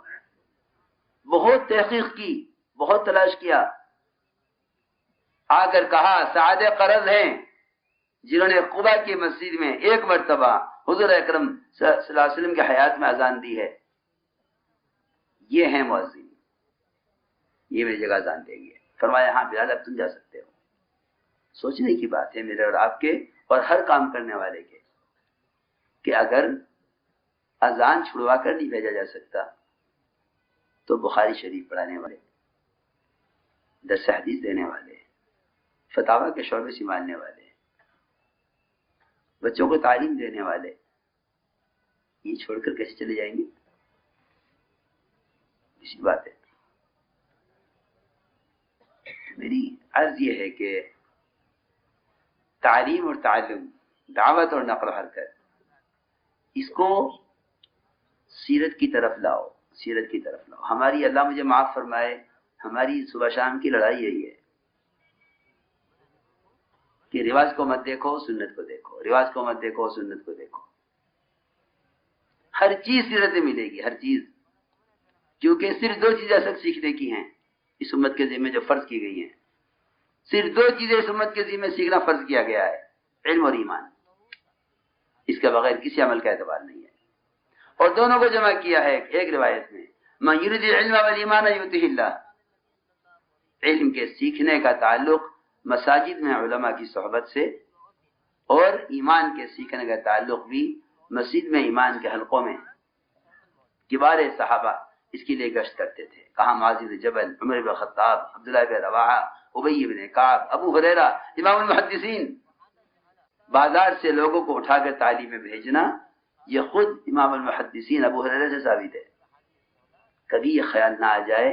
بہت تحقیق کی، بہت تلاش کیا، آ کر کہا سعد قرض ہیں جنہوں نے قبا کی مسجد میں ایک مرتبہ حضور اکرم صلی اللہ علیہ وسلم کی حیات میں اذان دی ہے، یہ ہیں مؤذن، یہ میری جگہ اذان دیں گے. فرمایا ہاں بلال اب تم جا سکتے ہو. سوچنے کی بات ہے میرے اور آپ کے اور ہر کام کرنے والے کے کہ اگر اذان چھڑوا کر نہیں بھیجا جا سکتا تو بخاری شریف پڑھانے والے، درس حدیث دینے والے، فتاوی کے شعبے سنبھالنے والے، بچوں کو تعلیم دینے والے، یہ چھوڑ کر کیسے چلے جائیں گے؟ اسی بات ہے. میری عرض یہ ہے کہ تعلیم اور تعلم، دعوت اور نقل و حرکت، اس کو سیرت کی طرف لاؤ، سیرت کی طرف لاؤ. ہماری اللہ مجھے معاف فرمائے، ہماری صبح شام کی لڑائی یہی ہے کہ رواج کو مت دیکھو سنت کو دیکھو، رواج کو مت دیکھو سنت کو دیکھو. ہر چیز سیرت میں ملے گی، ہر چیز، کیونکہ صرف دو چیزیں اصل سیکھنے کی ہیں اس امت کے ذمہ جو فرض کی گئی ہیں. صرف دو چیزیں اس امت کے ذمہ سیکھنا فرض کیا گیا ہے، علم اور ایمان. اس کے بغیر کسی عمل کا اعتبار نہیں ہے. اور دونوں کو جمع کیا ہے ایک روایت میں، من یرید العلم والایمان یؤتہ اللہ. علم کے سیکھنے کا تعلق مساجد میں علماء کی صحبت سے، اور ایمان کے سیکھنے کا تعلق بھی مسجد میں ایمان کے حلقوں میں. کبار صحابہ اس کے لیے گشت کرتے تھے. کہاں معاذ بن جبل، عمر بن خطاب، عبداللہ بن رواحہ، ابی بن کعب، ابو ہریرہ، امام المحدثین. بازار سے لوگوں کو اٹھا کر تعلیم میں بھیجنا، یہ خود امام المحدثین ابو ہریرہ سے ثابت ہے. کبھی یہ خیال نہ آ جائے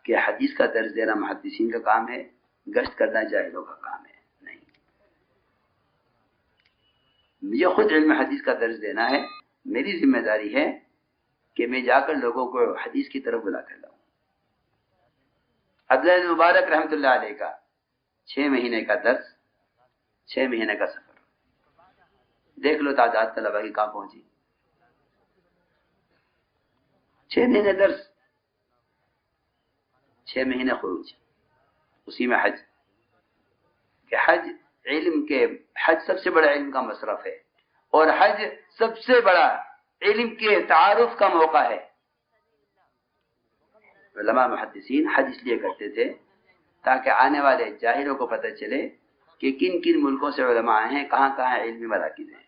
کہ حدیث کا درس دینا محدثین کا کام ہے، گشت کرنا جاہلوں کا کام ہے. نہیں، مجھے خود علم حدیث کا درس دینا ہے، میری ذمہ داری ہے کہ میں جا کر لوگوں کو حدیث کی طرف بلا کر لاؤں. عبداللہ بن مبارک رحمۃ اللہ علیہ کا 6 مہینے کا درس، 6 مہینے کا سفر. دیکھ لو تعداد طلبا کی کہاں پہنچی. 6 مہینے درس، 6 مہینے خروج، اسی میں حج. کہ حج علم کے، حج سب سے بڑا علم کا مصرف ہے، اور حج سب سے بڑا علم کے تعارف کا موقع ہے. علماء محدثین حج اس لیے کرتے تھے تاکہ آنے والے جاہلوں کو پتہ چلے کہ کن کن ملکوں سے علماء ہیں، کہاں کہاں علمی مراکز ہیں.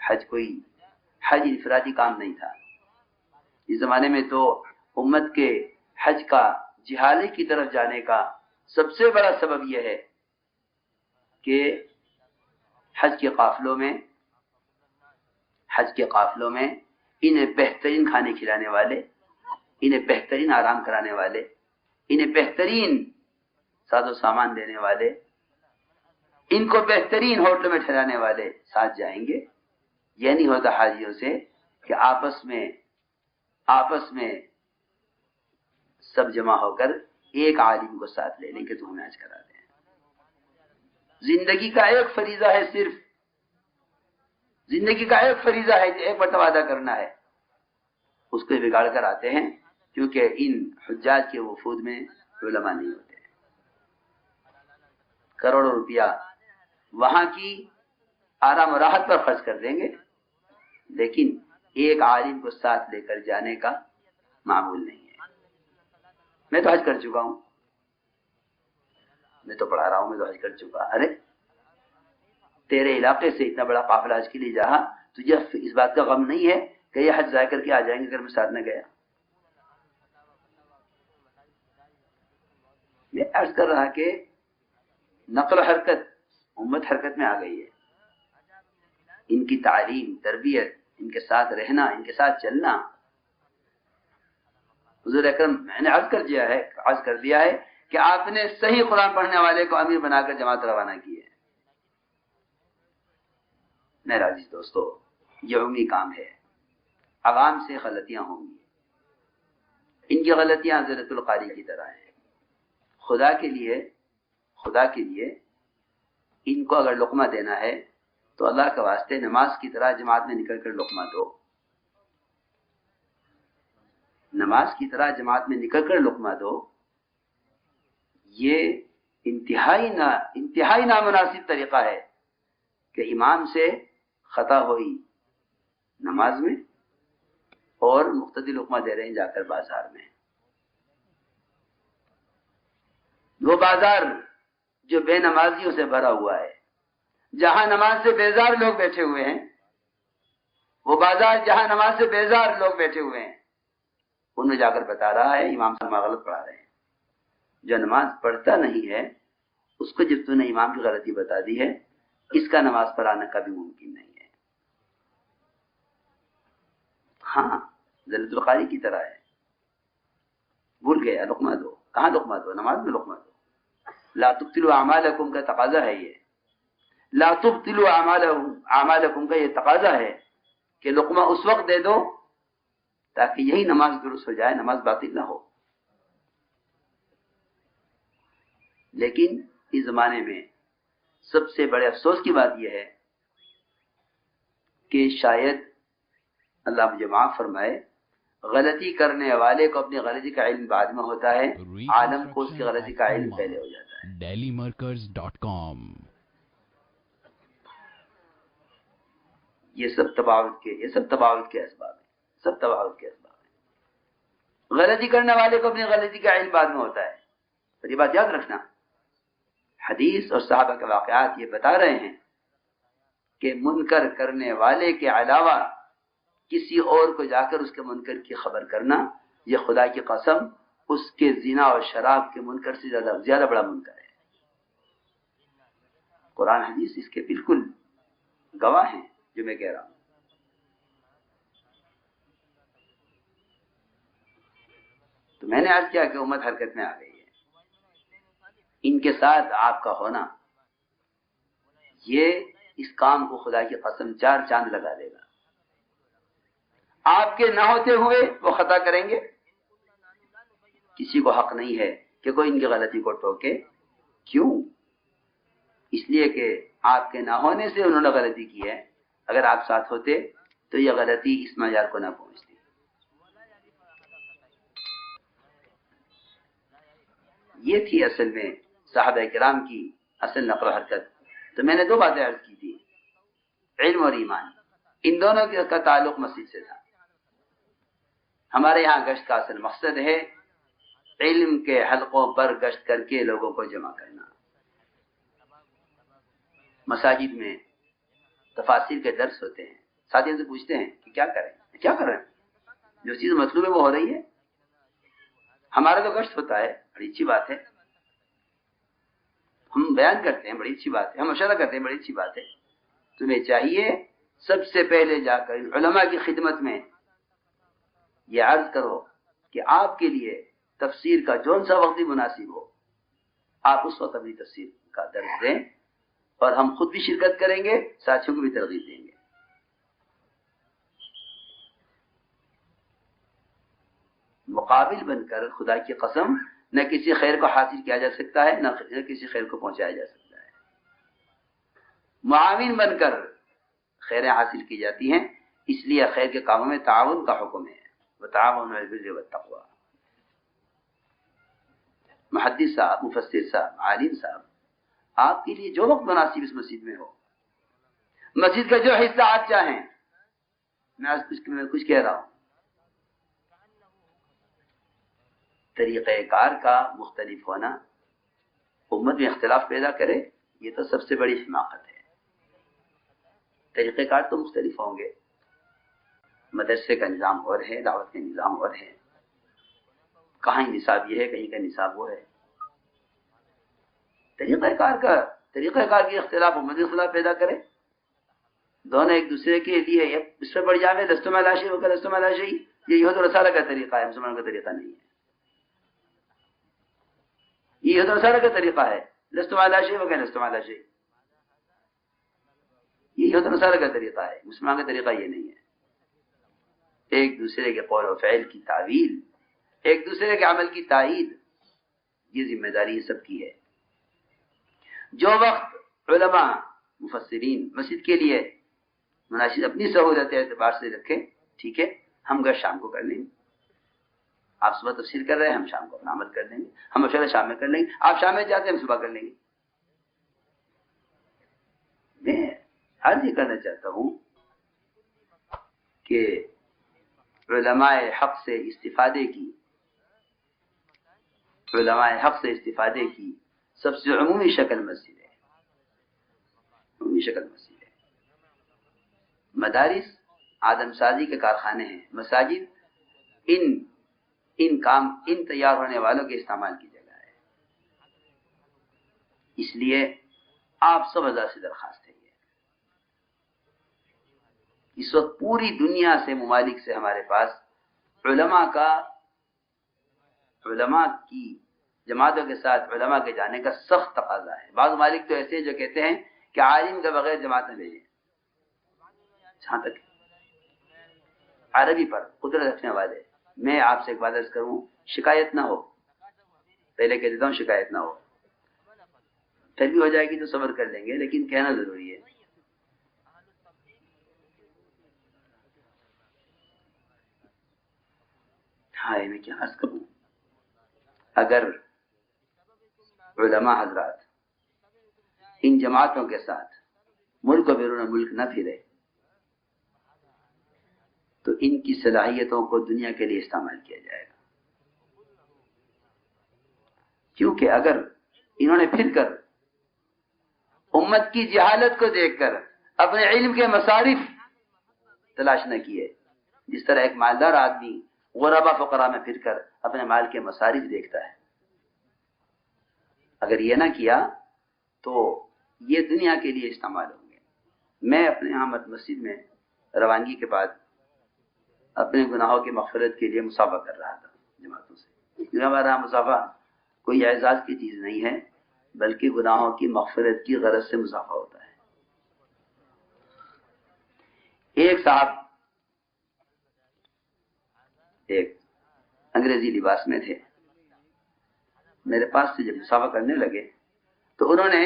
حج انفرادی کام نہیں تھا. اس زمانے میں تو امت کے حج کا جہالے کی طرف جانے کا سب سے بڑا سبب یہ ہے کہ حج کے قافلوں میں انہیں بہترین کھانے کھلانے والے، انہیں بہترین آرام کرانے والے، انہیں بہترین ساز و سامان دینے والے، ان کو بہترین ہوٹل میں ٹھہرانے والے ساتھ جائیں گے. یہ نہیں ہوتا حاجیوں سے کہ آپس میں سب جمع ہو کر ایک عالم کو ساتھ لے لیں کہ تو ہمیں حج کرا دیں. زندگی کا ایک فریضہ ہے، صرف زندگی کا ایک فریضہ ہے، ایک مرتبہ ادا کرنا ہے. اس کو بگاڑ کر آتے ہیں کیونکہ ان حجاج کے وفود میں علماء نہیں ہوتے. کروڑوں روپیہ وہاں کی آرام و راحت پر خرچ کر دیں گے، لیکن ایک عالم کو ساتھ لے کر جانے کا معمول نہیں ہے. میں تو حج کر چکا ہوں، میں تو پڑھا رہا ہوں، میں تو حج کر چکا. ارے تیرے علاقے سے اتنا بڑا قافلہ حج کے لیے جا، تجھے اس بات کا غم نہیں ہے کہ یہ حج ضائع کر کے آ جائیں گے اگر میں ساتھ نہ گیا؟ میں عرض کر رہا کہ نقل و حرکت، امت حرکت میں آ گئی ہے. ان کی تعلیم، تربیت، ان کے ساتھ رہنا، ان کے ساتھ چلنا. حضور اکرم میں نے عرض کر دیا ہے کہ آپ نے صحیح قرآن پڑھنے والے کو امیر بنا کر جماعت روانہ کی ہے. میرا عزیز دوستو، یہ عمومی کام ہے. عوام سے غلطیاں ہوں گی، ان کی غلطیاں حضرت القاری کی طرح ہیں. خدا کے لیے ان کو اگر لقمہ دینا ہے تو اللہ کے واسطے نماز کی طرح جماعت میں نکل کر لقمہ دو. نماز کی طرح جماعت میں نکل کر لقمہ دو. یہ انتہائی نامناسب طریقہ ہے کہ امام سے خطا ہوئی نماز میں اور مقتدی لقمہ دے رہے ہیں جا کر بازار میں. وہ بازار جو بے نمازیوں سے بھرا ہوا ہے، جہاں نماز سے بیزار لوگ بیٹھے ہوئے ہیں، وہ بازار جہاں نماز سے بیزار لوگ بیٹھے ہوئے ہیں، ان میں جا کر بتا رہا ہے امام صاحب غلط پڑھا رہے ہیں. جو نماز پڑھتا نہیں ہے اس کو جب تو نے امام کی غلطی بتا دی ہے، اس کا نماز پڑھانا کبھی ممکن نہیں ہے. ہاں ذلت القاری کی طرح ہے. بھول گیا لقمہ دو. کہاں لقمہ دو؟ نماز میں لقمہ دو. لا تبطلوا اعمالکم کا تقاضا ہے. یہ لا تبطلوا اعمالکم کا یہ تقاضا ہے کہ لقمہ اس وقت دے دو تاکہ یہی نماز درست ہو جائے، نماز باطل نہ ہو. لیکن اس زمانے میں سب سے بڑے افسوس کی بات یہ ہے کہ شاید اللہ مجھے معاف فرمائے، غلطی کرنے والے کو اپنی غلطی کا علم بعد میں ہوتا ہے، عالم کو اس کی غلطی کا علم پہلے ہو جاتا ہے. dailymarkers.com. یہ سب تباہت کے اسباب ہیں. سب تباہت کے اسباب ہیں. غلطی کرنے والے کو اپنی غلطی کا علم بعد میں ہوتا ہے. اور یہ بات یاد رکھنا، حدیث اور صحابہ کے واقعات یہ بتا رہے ہیں کہ منکر کرنے والے کے علاوہ کسی اور کو جا کر اس کے منکر کی خبر کرنا، یہ خدا کی قسم اس کے زنا اور شراب کے منکر سے زیادہ بڑا منکر ہے. قرآن حدیث اس کے بالکل گواہ ہیں جو میں کہہ رہا ہوں. تو میں نے عرض کیا کہ امت حرکت میں آ گئی ہے. ان کے ساتھ آپ کا ہونا یہ اس کام کو خدا کی قسم 4 چاند لگا دے گا. آپ کے نہ ہوتے ہوئے وہ خطا کریں گے. کسی کو حق نہیں ہے کہ کوئی ان کی غلطی کو ٹوکے. کیوں؟ اس لیے کہ آپ کے نہ ہونے سے انہوں نے غلطی کی ہے. اگر آپ ساتھ ہوتے تو یہ غلطی اس معیار کو نہ پہنچتی. یہ تھی اصل میں صحابہ کرام کی اصل نقل و حرکت. تو میں نے 2 باتیں عرض کی تھی، علم اور ایمان. ان دونوں کا تعلق مسجد سے تھا. ہمارے یہاں گشت کا اصل مقصد ہے علم کے حلقوں پر گشت کر کے لوگوں کو جمع کرنا. مساجد میں تفاسیر کے درس ہوتے ہیں. ساتھیوں سے پوچھتے ہیں کہ کیا کر رہے ہیں؟ جو چیز مطلوب ہے وہ ہو رہی ہے. ہمارا تو گشت ہوتا ہے، بڑی اچھی بات ہے. ہم بیان کرتے ہیں، بڑی اچھی بات ہے. ہم مشورہ کرتے ہیں، بڑی اچھی بات ہے. تمہیں چاہیے سب سے پہلے جا کر علماء کی خدمت میں یہ عرض کرو کہ آپ کے لیے تفسیر کا جون سا وقت بھی مناسب ہو، آپ اس وقت اپنی تفسیر کا درس دیں اور ہم خود بھی شرکت کریں گے، ساتھیوں کو بھی ترغیب دیں گے. مقابل بن کر خدا کی قسم نہ کسی خیر کو حاصل کیا جا سکتا ہے، نہ کسی خیر کو پہنچایا جا سکتا ہے. معاون بن کر خیریں حاصل کی جاتی ہیں. اس لیے خیر کے کاموں میں تعاون کا حکم ہے. وتعاونوا علی البر والتقوی. محدث صاحب، مفسر صاحب، عالم صاحب، آپ کے لیے جو وقت مناسب اس مسجد میں ہو، مسجد کا جو حصہ آپ چاہیں. میں آج کچھ کہہ رہا ہوں. طریقہ کار کا مختلف ہونا امت میں اختلاف پیدا کرے، یہ تو سب سے بڑی حماقت ہے۔ طریقہ کار تو مختلف ہوں گے، مدرسے کا نظام اور ہے، دعوت کا نظام اور ہے، کہیں نصاب یہ ہے، کہیں کا نصاب وہ ہے۔ طریقہ کار کی اختلاف امت اختلاف پیدا کرے، دونوں ایک دوسرے کے لیے اس پہ پڑ جاوے لستم علی شیء وکا لستم علی شیء، یہ یہود و نصارہ کا طریقہ ہے، مسلمانوں کا طریقہ نہیں ہے۔ یہ یہود و نصارہ کا طریقہ ہے، لستم علی شیء وکا لستم علی شیء، یہ یہود و نصارہ کا طریقہ ہے، مسلمانوں کا طریقہ یہ نہیں ہے۔ ایک دوسرے کے قول و فعل کی تعویل، ایک دوسرے کے عمل کی تائید، یہ ذمہ داری سب کی ہے۔ جو وقت علماء مفسرین مسجد کے لیے مناسب اپنی سہولت اعتبار سے رکھے، ٹھیک ہے، ہم گھر شام کو کر لیں گے، آپ صبح تفسیر کر رہے ہیں، ہم شام کو اپنا عمل کر لیں گے، ہم مشورہ شام میں کر لیں گے، آپ شام میں جاتے ہیں، ہم صبح کر لیں گے۔ میں عرض یہ کرنا چاہتا ہوں کہ علماء حق سے استفادے کی سب سے عمومی شکل مسجد ہے، مدارس آدم سازی کے کارخانے ہیں، مساجد ان تیار ہونے والوں کے استعمال کی جگہ ہے۔ اس لیے آپ سب حضرات سے درخواست ہے، اس وقت پوری دنیا سے ممالک سے ہمارے پاس علماء کی جماعتوں کے ساتھ علماء کے جانے کا سخت تقاضا ہے۔ بعض ممالک تو ایسے ہیں جو کہتے ہیں کہ عالم کے بغیر جماعت نہ بھیجیں۔ جہاں تک عربی پر قدرت رکھنے والے، میں آپ سے ایک بات عرض کروں، شکایت نہ ہو، پہلے کہہ دیتا ہوں شکایت نہ ہو، پھر بھی ہو جائے گی تو صبر کر لیں گے، لیکن کہنا ضروری ہے۔ ہاں میں کیا عرض کروں، اگر علماء حضرات ان جماعتوں کے ساتھ ملک و بیرون ملک نہ پھرے تو ان کی صلاحیتوں کو دنیا کے لیے استعمال کیا جائے گا، کیونکہ اگر انہوں نے پھر کر امت کی جہالت کو دیکھ کر اپنے علم کے مصارف تلاش نہ کیے، جس طرح ایک مالدار آدمی غربا فقراء میں پھر کر اپنے مال کے مصارف دیکھتا ہے، اگر یہ نہ کیا تو یہ دنیا کے لیے استعمال ہوں گے۔ میں اپنے یہاں مسجد میں روانگی کے بعد اپنے گناہوں کی مغفرت کے لیے مصافحہ کر رہا تھا جماعتوں سے، کیونکہ ہمارا مصافحہ کوئی اعزاز کی چیز نہیں ہے، بلکہ گناہوں کی مغفرت کی غرض سے مصافحہ ہوتا ہے۔ ایک صاحب ایک انگریزی لباس میں تھے، میرے پاس سے جب مصافحہ کرنے لگے تو انہوں نے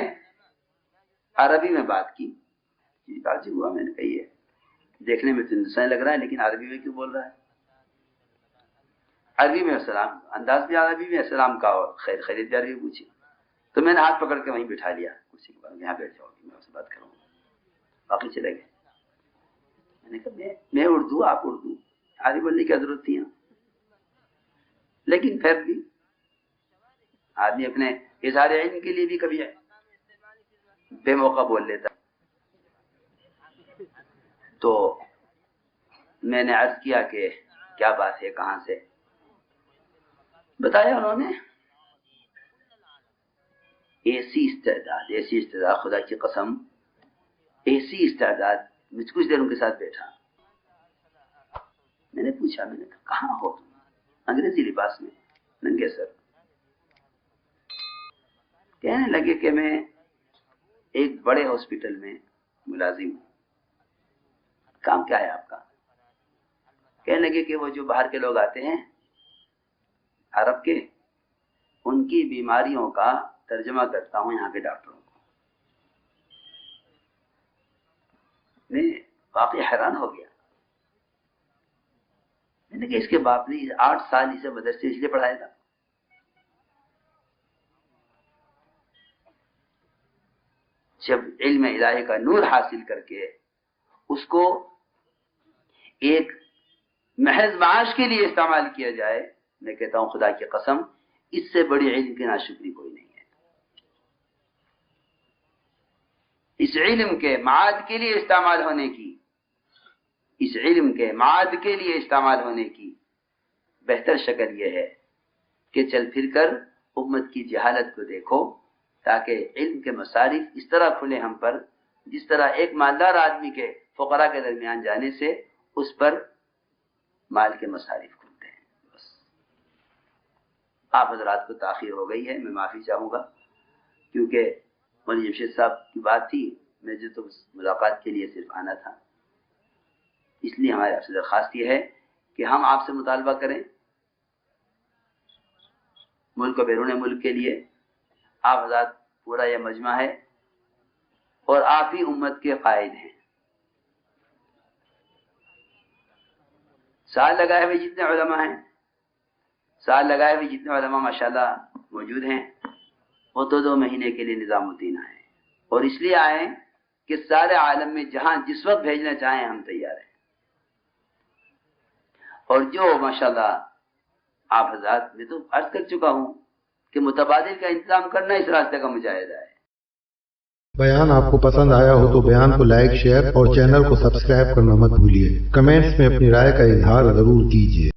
عربی میں بات کی، راضی ہوا، میں نے کہی ہے دیکھنے میں تو ہندوستانی لگ رہا ہے لیکن عربی میں کیوں بول رہا ہے؟ عربی میں السلام، انداز بھی عربی میں السلام کا، اور خیریت بھی عربی پوچھی، تو میں نے ہاتھ پکڑ کے وہیں بٹھا لیا، کرسی کے بعد یہاں بیٹھ جاؤ گی، میں اس سے بات کروں گا، باقی چلے گئے۔ میں نے کہا میں اردو، آپ اردو، عربی بولنے کی ضرورت تھی، لیکن پھر بھی آدمی اپنے اظہار علم کے لیے بھی کبھی بے موقع بول لیتا۔ تو میں نے عرض کیا کہ کیا بات ہے، کہاں سے؟ بتایا انہوں نے، ایسی استعداد، خدا کی قسم ایسی استعداد۔ مجھ کچھ دیر ان کے ساتھ بیٹھا، میں نے پوچھا، میں نے کہا کہاں ہو تم؟ انگریزی لباس میں، ننگے سر۔ کہنے لگے کہ میں ایک بڑے ہاسپٹل میں ملازم ہوں۔ کام کیا ہے آپ کا؟ کہنے لگے کہ وہ جو باہر کے لوگ آتے ہیں عرب کے، ان کی بیماریوں کا ترجمہ کرتا ہوں یہاں کے ڈاکٹروں کو۔ میں واقعی حیران ہو گیا، میں نے کہا اس کے باپ نے 8 سال اسے مدرسے اس لیے پڑھایا تھا۔ جب علم الہی کا نور حاصل کر کے اس کو ایک محض معاش کے لیے استعمال کیا جائے، میں کہتا ہوں خدا کی قسم اس سے بڑی علم کی ناشکری کوئی نہیں ہے۔ اس علم کے معاد کے لیے استعمال ہونے کی، اس علم کے معاد کے لیے استعمال ہونے کی بہتر شکل یہ ہے کہ چل پھر کر امت کی جہالت کو دیکھو، تاکہ علم کے مصارف اس طرح کھلے ہم پر، جس طرح ایک مالدار آدمی کے فقراء کے درمیان جانے سے اس پر مال کے مصارف کھلتے ہیں۔ بس آپ حضرات کو تاخیر ہو گئی ہے، میں معافی چاہوں گا، کیونکہ مولوی جمشید صاحب کی بات تھی، مجھے تو ملاقات کے لیے صرف آنا تھا، اس لیے ہماری آپ سے درخواست یہ ہے کہ ہم آپ سے مطالبہ کریں ملک و بیرون ملک کے لیے، آپ حضرات پورا یہ مجمع ہے اور آپ ہی امت کے قائد ہیں، سال لگائے ہوئے جتنے علماء ہیں، سال لگائے ہوئے جتنے علماء ماشاءاللہ موجود ہیں، وہ دو مہینے کے لیے نظام الدین آئے، اور اس لیے آئے کہ سارے عالم میں جہاں جس وقت بھیجنا چاہیں ہم تیار ہیں، اور جو ماشاءاللہ آپ حضرات، میں تو عرض کر چکا ہوں کہ متبادل کا انتظام کرنا اس راستے کا مجاہدہ ہے۔ بیان آپ کو پسند آیا ہو تو بیان کو لائک، شیئر اور چینل کو سبسکرائب کرنا مت بھولیے۔ کمنٹس میں اپنی رائے کا اظہار ضرور کیجیے۔